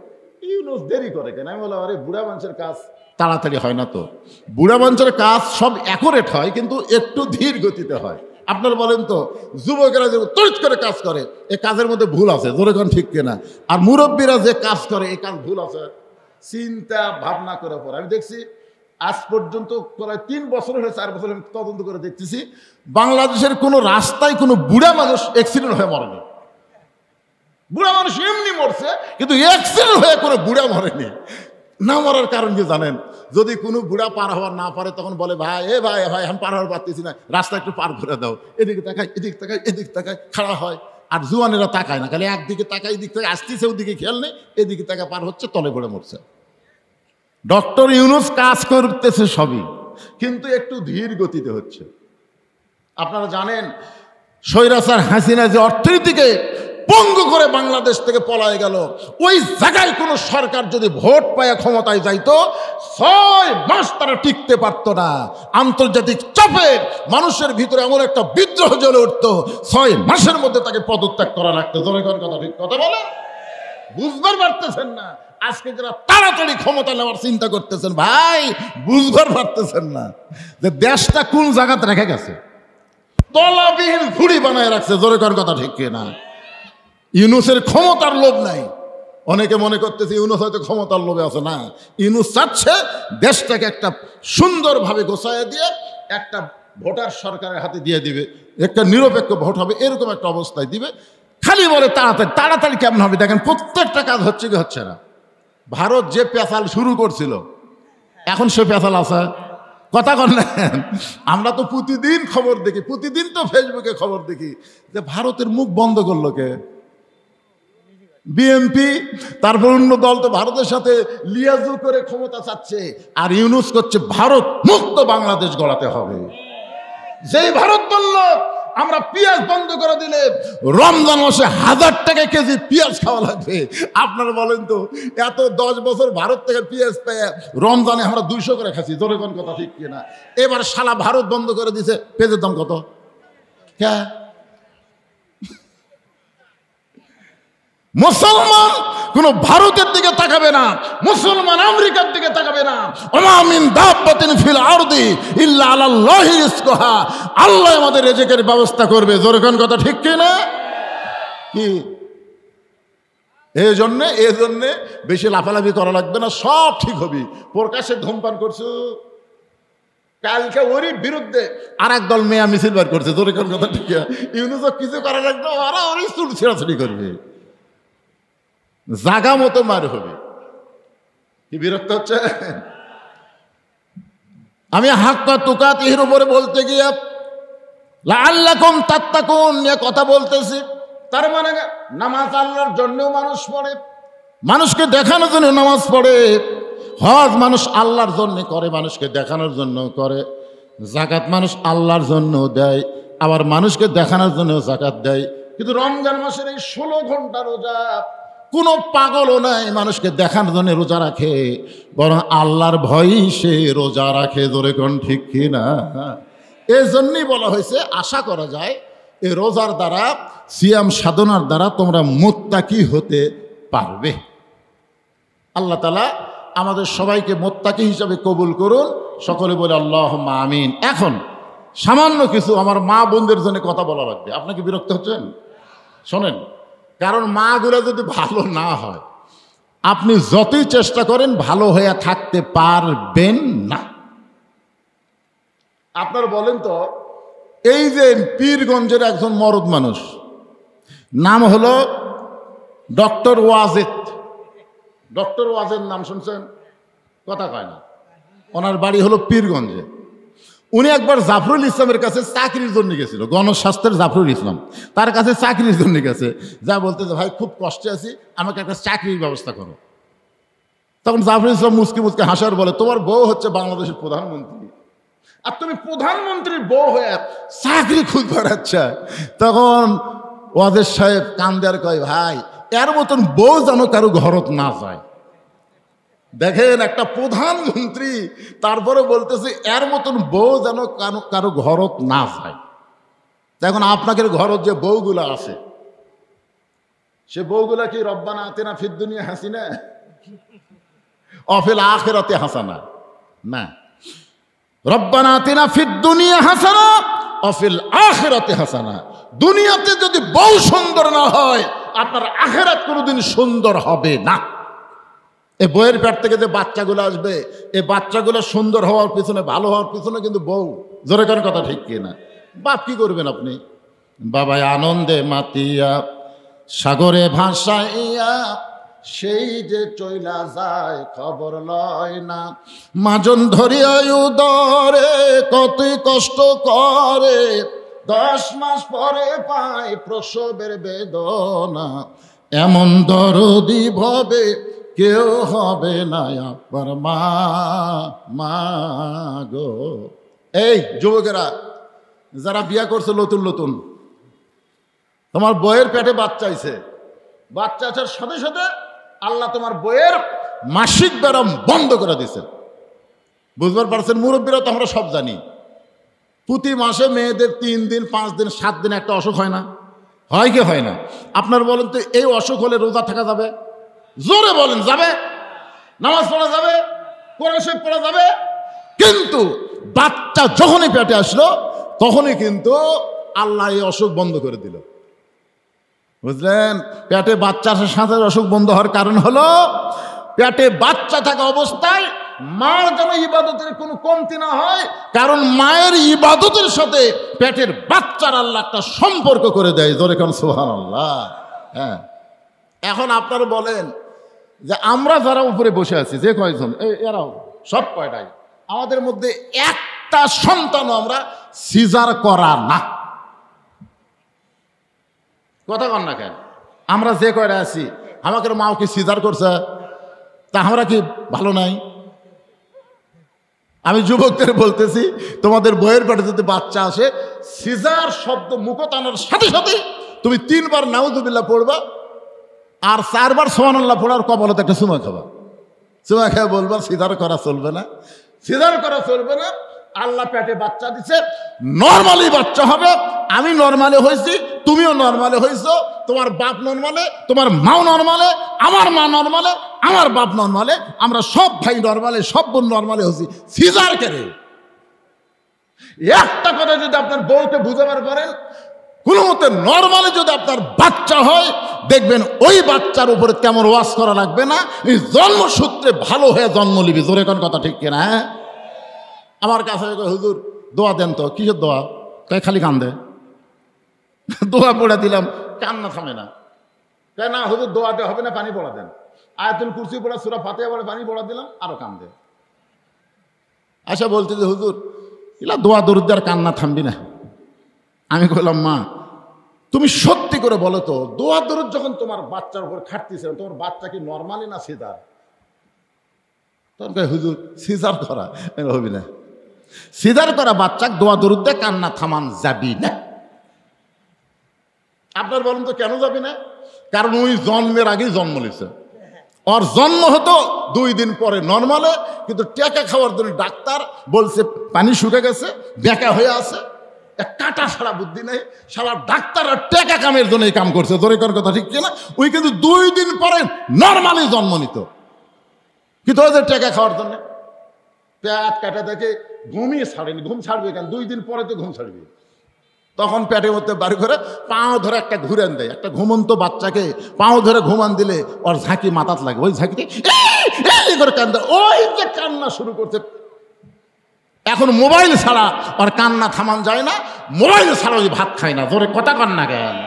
ইউনুস দেরি করে কেন? আমি বললাম, আরে বুড়া মানুষের কাজ তাড়াতাড়ি হয় না তো। বুড়া মানুষের কাজ সব অ্যাকুরেট হয়, কিন্তু একটু ধীর গতিতে হয়। আপনারা বলেন তো, যুবকেরা যে তড়িৎ করে কাজ করে, এ কাজের মধ্যে ভুল আছে, জোরে কোন ঠিক কিনা? আর মুরব্বীরা যে কাজ করে, এই কাজ ভুল আছে, চিন্তা ভাবনা করে পরে। আমি দেখছি আজ পর্যন্ত প্রায় 3 বছর হয়ে 4 বছর আমি তদন্ত করে দেখতেছি, বাংলাদেশের কোনো রাস্তায় কোনো বুড়া মানুষ অ্যাক্সিডেন্ট হয়ে মরেনি। বুড়া মানুষ এমনি মরছে, কিন্তু অ্যাক্সিডেন্ট হয়ে কোনো বুড়া মরেনি। না মরার কারণ কি জানেন? যদি কোনো বুড়া পার হওয়ার না পারে, তখন বলে ভাই ভাই আমি পার হওয়ার পারতেছি না, রাস্তা একটু পার করে দাও। এদিকে তাকায়, এদিক তাকায়, এদিক তাকায়, খাড়া হয়। আর জুয়ানেরা তাকায় না, খালি একদিকে তাকায়, এদিক থেকে আসতেছে, ওদিকে খেয়াল নেই, এদিকে তাকা পার হচ্ছে, তলে পড়ে মরছে। ডক্টর ইউনূস কাজ করতেছে সবই, কিন্তু একটু ধীর গতিতে হচ্ছে। আপনারা জানেন স্বৈরাচার হাসিনা যে অর্থনীতিকে পঙ্গু করে বাংলাদেশ থেকে পলায় গেল, ওই জায়গায় কোনো সরকার যদি ভোট পায় ক্ষমতায় যাইতো, 6 মাস তারা টিকতে পারতো না। আন্তর্জাতিক চাপে মানুষের ভিতরে এমন একটা বিদ্রোহ জ্বলে উঠতো, 6 মাসের মধ্যে তাকে পদত্যাগ করা লাগতো। জনগণ কথা ঠিক কথা বলে, বুঝবার পারতেছেন না। আজকে যারা তাড়াতাড়ি ক্ষমতা নেওয়ার চিন্তা করতেছেন, ভাই বুঝবার পারতেছেন না যে দেশটা কোন জায়গাতে রেখে গেছে। তলাবিহীন ঝুড়ি বানায় রাখছে। জোরে কর কথা ঠিক কিনা? ইউনূসের ক্ষমতার লোভ নাই। অনেকে মনে করতেছে ইউনূস হয়তো ক্ষমতার লোভে আছে, না। ইউনূস চাচ্ছে দেশটাকে একটা সুন্দরভাবে গোছায় দিয়ে একটা ভোটার সরকারের হাতে দিয়ে দিবে, একটা নিরপেক্ষ ভোট হবে, এরকম একটা অবস্থায় দিবে। খালি বলে তাড়াতাড়ি। তাড়াতাড়ি কেমন হবে? দেখেন প্রত্যেকটা কাজ হচ্ছে কি হচ্ছে না। ভারত যে পেঁচাল শুরু করছিল, এখন সে পেঁচাল আছে? কথা বললেন। আমরা তো প্রতিদিন খবর দেখি, প্রতিদিন তো ফেসবুকে খবর দেখি যে ভারতের মুখ বন্ধ করলো কে? বিএনপি। তারপর অন্য দল তো ভারতের সাথে লিয়াজু করে ক্ষমতা চাচ্ছে, আর ইউনূস করছে ভারত মুক্ত বাংলাদেশ গড়াতে হবে। যেই ভারত বলল আমরা পেঁয়াজ বন্ধ করে দিলে রমজান মাসে 1000 টাকা কেজি পেঁয়াজ খাওয়া লাগবে। আপনারা বলেন তো, এত 10 বছর ভারত থেকে পেঁয়াজ পেয়ে রমজানে আমরা 200 করে খাচ্ছি। জোরে কোন কথা ঠিক কিনা? এবার শালা ভারত বন্ধ করে দিছে, পেঁয়াজের দাম কত? মুসলমান কোন ভারতের দিকে তাকাবে না, মুসলমান আমেরিকার দিকে তাকাবে না। ওমা মিন দাব্বাতিন ফিল আরদি ইল্লা আলাল্লাহি রিজকুহা। আল্লাহ আমাদের রিজিকের ব্যবস্থা করবে। জোরে কোন কথা ঠিক কি না? কি এই জন্য বেশি লাফালাফি করা লাগবে না, সব ঠিক হবে। প্রকাশ্যে ধূমপান করছো, কালকে ওরই বিরুদ্ধে আর এক দল মেয়া মিছিল বার করছে। জোরে কোন কথা ঠিক। ইউনূস কিছু করা লাগবে, ওরা ওরই চুল ছেঁড়াছড়ি করবে, জাগা মতো মার হবে। কি বিরক্ত হচ্ছে? আমি হাক্কা তুকাতিহির উপরে বলতে গিয়ে লাআল্লাকুম তাত্তাকুন নিয়ে কথা বলতেছি। তার মানে নামাজ আল্লাহর জন্যও মানুষ পড়ে, মানুষকে দেখানোর জন্য নামাজ পড়ে। হজ মানুষ আল্লাহর জন্য করে, মানুষকে দেখানোর জন্য করে। যাকাত মানুষ আল্লাহর জন্য দেয়, আবার মানুষকে দেখানোর জন্য যাকাত দেয়। কিন্তু রমজান মাসের এই 16 ঘন্টা রোজা কোনো পাগলও নাই মানুষকে দেখানোর জন্য রোজা রাখে, বরং আল্লাহর ভয়ই সে রোজা রাখে। জোরে কোন ঠিক কিনা? এই জন্যই বলা হয়েছে আশা করা যায় এই রোজার দ্বারা, সিয়াম সাধনার দ্বারা তোমরা মুত্তাকি হতে পারবে। আল্লাহ তাআলা আমাদের সবাইকে মুত্তাকি হিসাবে কবুল করুন। সকলে বলে আল্লাহুম্মা আমিন। এখন সামান্য কিছু আমার মা বোনদের জন্য কথা বলা লাগবে। আপনাকে বিরক্ত হচ্ছেন? শোনেন, কারণ মাগুলো যদি ভালো না হয়, আপনি যতই চেষ্টা করেন ভালো হয়ে থাকতে পারবেন না। আপনার বলেন তো, এই যে পীরগঞ্জের একজন মরদ মানুষ, নাম হলো ডক্টর ওয়াজেদ। ডক্টর ওয়াজেদ নাম শুনছেন? কথা কয় না। ওনার বাড়ি হলো পীরগঞ্জে। উনি একবার জাফরুল ইসলামের কাছে চাকরির জন্য গেছিল, গণস্বাস্থ্যের জাফরুল ইসলাম তার কাছে চাকরির জন্য গেছে। যা বলতেছে, ভাই খুব কষ্টে আছি, আমাকে একটা চাকরির ব্যবস্থা করো। তখন জাফরুল ইসলাম মুসকি মুসকি হাসার বলে, তোমার বউ হচ্ছে বাংলাদেশের প্রধানমন্ত্রী, আর তুমি প্রধানমন্ত্রীর বউ হয়ে চাকরি খুঁজ বেড়াচ্ছে। তখন ওয়াজেদ সাহেব কান্দার কয়, ভাই এর মতন বউ যেন কারো ঘরত না যায়। দেখেন, একটা প্রধানমন্ত্রী তারপরে বলতেছে এর মতন বউ যেন কারো ঘরত না যায়। এখন আপনাদের ঘরত যে বউগুলা আছে, সে বউগুলা কি রব্বানা আতিনা ফিদ দুনিয়া হাসিনা অফিল আখিরাতি হাসানা? না, রব্বানা আতিনা ফিদ দুনিয়া হাসানা অফিল আখিরাতে হাসানা। দুনিয়াতে যদি বউ সুন্দর না হয়, আপনার আখিরাত কোনোদিন সুন্দর হবে না। এই বউয়ের পেট থেকে যে বাচ্চাগুলো আসবে, এই বাচ্চাগুলো সুন্দর হওয়ার পিছনে, ভালো হওয়ার পিছনে কিন্তু বউ। জোরে কোন কথা ঠিক কিনা? বাপ কি করবেন আপনি? বাবা আনন্দে মাতিয়া সাগরে ভাসাইয়া সেই যে চইলা যায় খবর লয় না। মাজন ধরিয়া উদরে কতই কষ্ট করে, 10 মাস পরে পায় প্রসবের বেদনা। এমন দরদি ভবে কেউ হবে না আপনার মা, মা গো। এই যুবকেরা যারা বিয়া করছে নতুন নতুন, তোমার বইয়ের পেটে বাচ্চা আইছে, বাচ্চা আসার সাথে সাথে আল্লাহ তোমার বইয়ের মাসিক ব্যারাম বন্ধ করে দিছে। বুঝবার পারছেন? মুরব্বীরা তো আমরা সব জানি, প্রতি মাসে মেয়েদের 3 দিন 5 দিন 7 দিন একটা অসুখ হয় না? হয় কি হয় না? আপনার বলেন তো, এই অসুখ হলে রোজা থাকা যাবে? জোরে বলেন, যাবে? নামাজ পড়া যাবে? কোরআন শরীফ পড়া যাবে? কিন্তু বাচ্চা যখনই পেটে আসলো তখনই কিন্তু আল্লাহ এই অসুখ বন্ধ করে দিল। বুঝলেন? পেটে বাচ্চা আসার সাথে অসুখ বন্ধ হওয়ার কারণ হলো, পেটে বাচ্চা থাকা অবস্থায় মার যেন ইবাদতের কোনো কমতি না হয়, কারণ মায়ের ইবাদতের সাথে পেটের বাচ্চার আল্লাহ একটা সম্পর্ক করে দেয়। জোরে কোন সুবহানাল্লাহ। হ্যাঁ, এখন আপনারা বলেন যে আমরা যারা উপরে বসে আছি, যে কয়জন, এরাও সব কয়টাই, আমাদের মধ্যে একটা সন্তানও আমরা সিজার করা না। কথা কন না কেন? আমরা যে কয়টা আছি, আমাকে মাও কি সিজার করছে? তা আমরা কি ভালো নাই? আমি যুবকদের বলতেছি, তোমাদের বইয়ের পেটে যদি বাচ্চা আসে, সিজার শব্দ মুখ টানার সাথে সাথে তুমি 3 বার নাউযুবিল্লাহ পড়বা, আর 4 বার সুবহানাল্লাহ পড়ার কবলতে একটা চুমা খাবা। চুমা খেয়ে বলবা সিজার করা চলবে না, সিজার করা চলবে না। আল্লাহ পেটে বাচ্চা দিছে, নরমালি বাচ্চা হবে। আমি নরমালে হয়েছি, তুমিও নরমালে হয়েছো, তোমার বাপ নরমালে, তোমার মাও নরমালে, আমার মা নরমালে, আমার বাপ নরমালে, আমরা সব ভাই নরমালে, সব বোন নরমালে হয়েছি। সিজার করে একটা কথা যদি আপনার বউকে বুঝাবার পারেন, কোনো মতে নরমালি যদি আপনার বাচ্চা হয়, দেখবেন ওই বাচ্চার উপরে তেমন ওয়াজ করা লাগবে না, জন্মসূত্রে ভালো হয়ে জন্ম নিবি। জোরে কোন কথা ঠিক কিনা? হ্যাঁ, আমার কাছে হুজুর দোয়া দেন তো। কিসের দোয়া? তাই খালি কান্দে। দোয়া পড়ে দিলাম, কান্না থামে না। তাই না হুজুর, দোয়াতে হবে না, পানি পড়া দেন। আয়াতুল কুরসি পড়া, সূরা ফাতিহা পড়ে পানি পড়া দিলাম, আরো কান্দে। আচ্ছা বলতে যে হুজুর এলা দোয়া দরুদ আর কান্না থামবি না। আমি বললাম, মা তুমি সত্যি করে বলো তো, দোয়া দরুদ যখন তোমার বাচ্চার উপর খাটতেছে, তোমার বাচ্চা কি নরমালি না সিজার? তখন হুজুর সিজার করা হবি না, সিজার করা বাচ্চা দোয়া দরুদ দিয়ে কান্না থামান যাবি না। আপনার বলেন তো কেন যাবি না? কারণ ওই জন্মের আগেই জন্ম নিছে, ওর জন্ম হতো 2 দিন পরে নর্মালে, কিন্তু টেকা খাওয়ার জন্য ডাক্তার বলছে পানি শুকে গেছে, বেঁকা হয়ে আছে, কাটা ছাড়া বুদ্ধি নেই। সারা ডাক্তার আর টেকা কামের জন্য এই কাম করছে। জোরে করার কথা ঠিক কিনা? ওই কিন্তু 2 দিন পরে নর্মালি জন্ম নিত, কিন্তু ওই যে টেকা খাওয়ার জন্য পেট কাটা দেখে ঘুমিয়ে ছাড়েনি। ঘুম ছাড়বে কেন? 2 দিন পরে তো ঘুম ছাড়বে। তখন পেটের মধ্যে বাড়ি করে পাও ধরে একটা ঘুরান দেয়। একটা ঘুমন্ত বাচ্চাকে পাও ধরে ঘুমান দিলে ওর ঝাঁকি মাথাত লাগে, ওই ঝাঁকিতে করে কান্দা, ওই যে কান্না শুরু করছে। এখন মোবাইল ছাড়া ওর কান্না থামান যায় না, মোবাইল ছাড়া ওই ভাত খায় না। ধরে কথা কান্না কেন?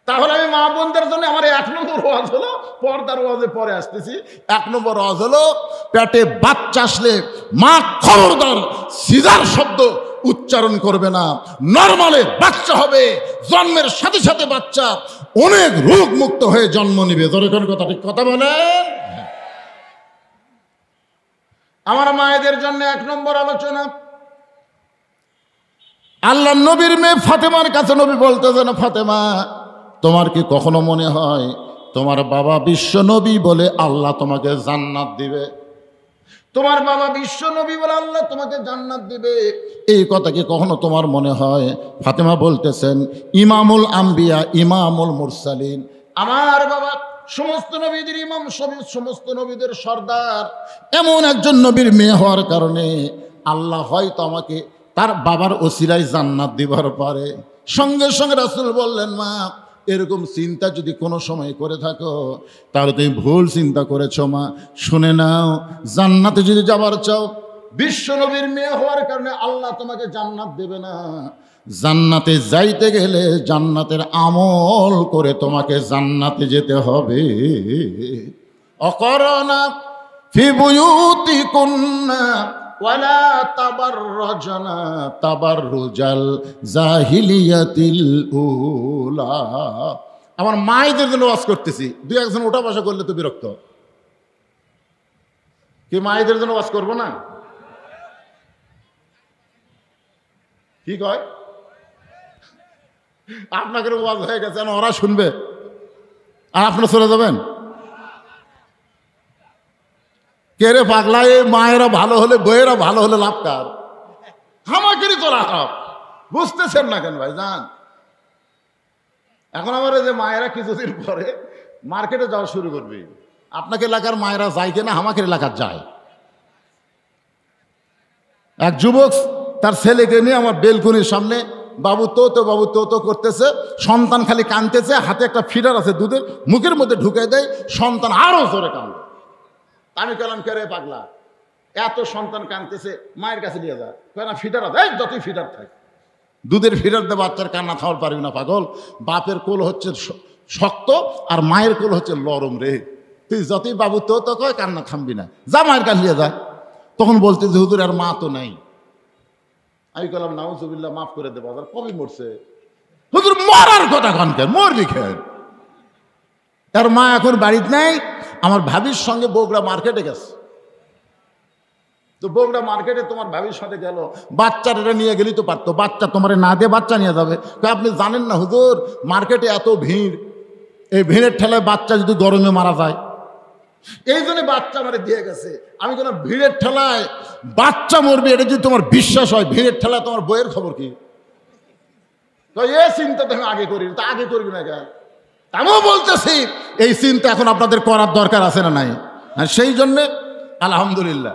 তাহলে আমি মা বোনদের জন্য আমার 1 নম্বর ওয়াজ হলো, পর্দার ওয়াজে পরে আসতেছি। 1 নম্বর ওয়াজ হলো, পেটে বাচ্চা আসলে মা খবরদার সিজার শব্দ উচ্চারণ করবে না, নরমালে বাচ্চা হবে। জন্মের সাথে সাথে বাচ্চা অনেক রোগ মুক্ত হয়ে জন্ম নিবে। জোরে কথা ঠিক কথা বলেন। আমার মায়েদের জন্য 1 নম্বর আলোচনা, আল্লাহ নবীর মেয়ে ফাতেমার কাছে নবী বলতেছেন, ফাতেমা তোমার কি কখনো মনে হয় তোমার বাবা বিশ্ব নবী বলে আল্লাহ তোমাকে জান্নাত দিবে? তোমার বাবা বিশ্ব নবী বলে আল্লাহ তোমাকে জান্নাত দিবে, এই কথা কি কখনো তোমার মনে হয়? ফাতেমা বলতেছেন, ইমামুল আম্বিয়া ইমামুল মুরসালিন, আমার বাবা সমস্ত নবীদের ইমাম, সমস্ত নবীদের সর্দার। এমন একজন নবীর মেয়ে হওয়ার কারণে আল্লাহ হয়তো আমাকে তার বাবার ওসিলায় জান্নাত দিবার পারে। সঙ্গে সঙ্গে রাসূল বললেন, মা এরকম চিন্তা যদি কোনো সময় করে থাকো তাহলে তুমি ভুল চিন্তা করেছো মা। শুনে নাও, জান্নাতে যদি যাবার চাও, বিশ্ব নবীর মেয়ে হওয়ার কারণে আল্লাহ তোমাকে জান্নাত দেবে না। জান্নাতে যাইতে গেলে জান্নাতের আমল করে তোমাকে জান্নাতে যেতে হবে। অকরনা ফি বুয়ুতিকুন্না ওয়ালা তাবাররাজনা তাবাররুজাল জাহিলিয়াতিল উলা। আমার মায়েদের জন্য ওয়াজ করতেছি, দুই একজন ওঠা বসা করলে তো বিরক্ত। কি মায়েদের জন্য ওয়াজ করবো না? কি কয়? আপনাকে ওয়াজ হয়ে গেছে, ওরা শুনবে আর আপনারা চলে যাবেন। কে রে পাগলা, এই মায়েরা ভালো হলে বইয়েরা ভালো হলে লাভ কার? আমাকেরই তো লাভ। বুঝতেছেন না কেন ভাই? যান এখন আমার এই যে মায়েরা কিছুদিন পরে মার্কেটে যাওয়া শুরু করবে। আপনাকে এলাকার মায়েরা যায় কিনা? আমাকে এলাকার যায়। এক যুবক তার ছেলেকে নিয়ে আমার বেলকুনির সামনে বাবু তো করতেছে, সন্তান খালি কাঁদতেছে, হাতে একটা ফিডার আছে দুধের, মুখের মধ্যে ঢুকে দেয়, সন্তান আরো জোরে কাঁদে। আমি কলাম, কে রে পাগলা, এত সন্তান কাঁদতেছে, মায়ের কাছে নিয়ে যা। না ফিডার আছে, যতই ফিডার থাকে, দুধের ফিডার দিয়ে বাচ্চার কান্না থামার পারবি না পাগল। বাপের কোল হচ্ছে শক্ত আর মায়ের কোল হচ্ছে লরম রে। তুই যতই বাবু তো কয়, কান্না থামবি না, যা মায়ের কাছে নিয়ে যা। তখন বলতে যে হুজুর আর মা তো নাই। আমি বললাম নাউজুবিল্লাহ, মাফ করে দেবো। আবার কবি মরছে? হুজুর মরার কথা কনকে, মরবি খেয়ে। তার মা এখন বাড়িতে নাই। আমার ভাবির সঙ্গে বগুড়া মার্কেটে গেছে। তো বগুড়া মার্কেটে তোমার ভাবির সাথে গেল, বাচ্চাটা নিয়ে গেলি তো পারতো, বাচ্চা তোমার না দিয়ে বাচ্চা নিয়ে যাবে। আপনি জানেন না হুজুর, মার্কেটে এত ভিড়, এই ভিড়ের ঠেলায় বাচ্চা যদি গরমে মারা যায়, এই জন্য বাচ্চা আমার দিয়ে গেছে। আমি কোনো ভিড়ের ঠেলায় বাচ্চা মরবে এটা যদি তোমার বিশ্বাস হয়, ভিড়ের ঠেলায় তোমার বইয়ের খবর কি? তো এই চিন্তা তো আমি আগে করি, তা আগে করবি না কেন? আমিও বলতেছি এই চিন্তা এখন আপনাদের করার দরকার আছে না নাই? সেই জন্যে আলহামদুলিল্লাহ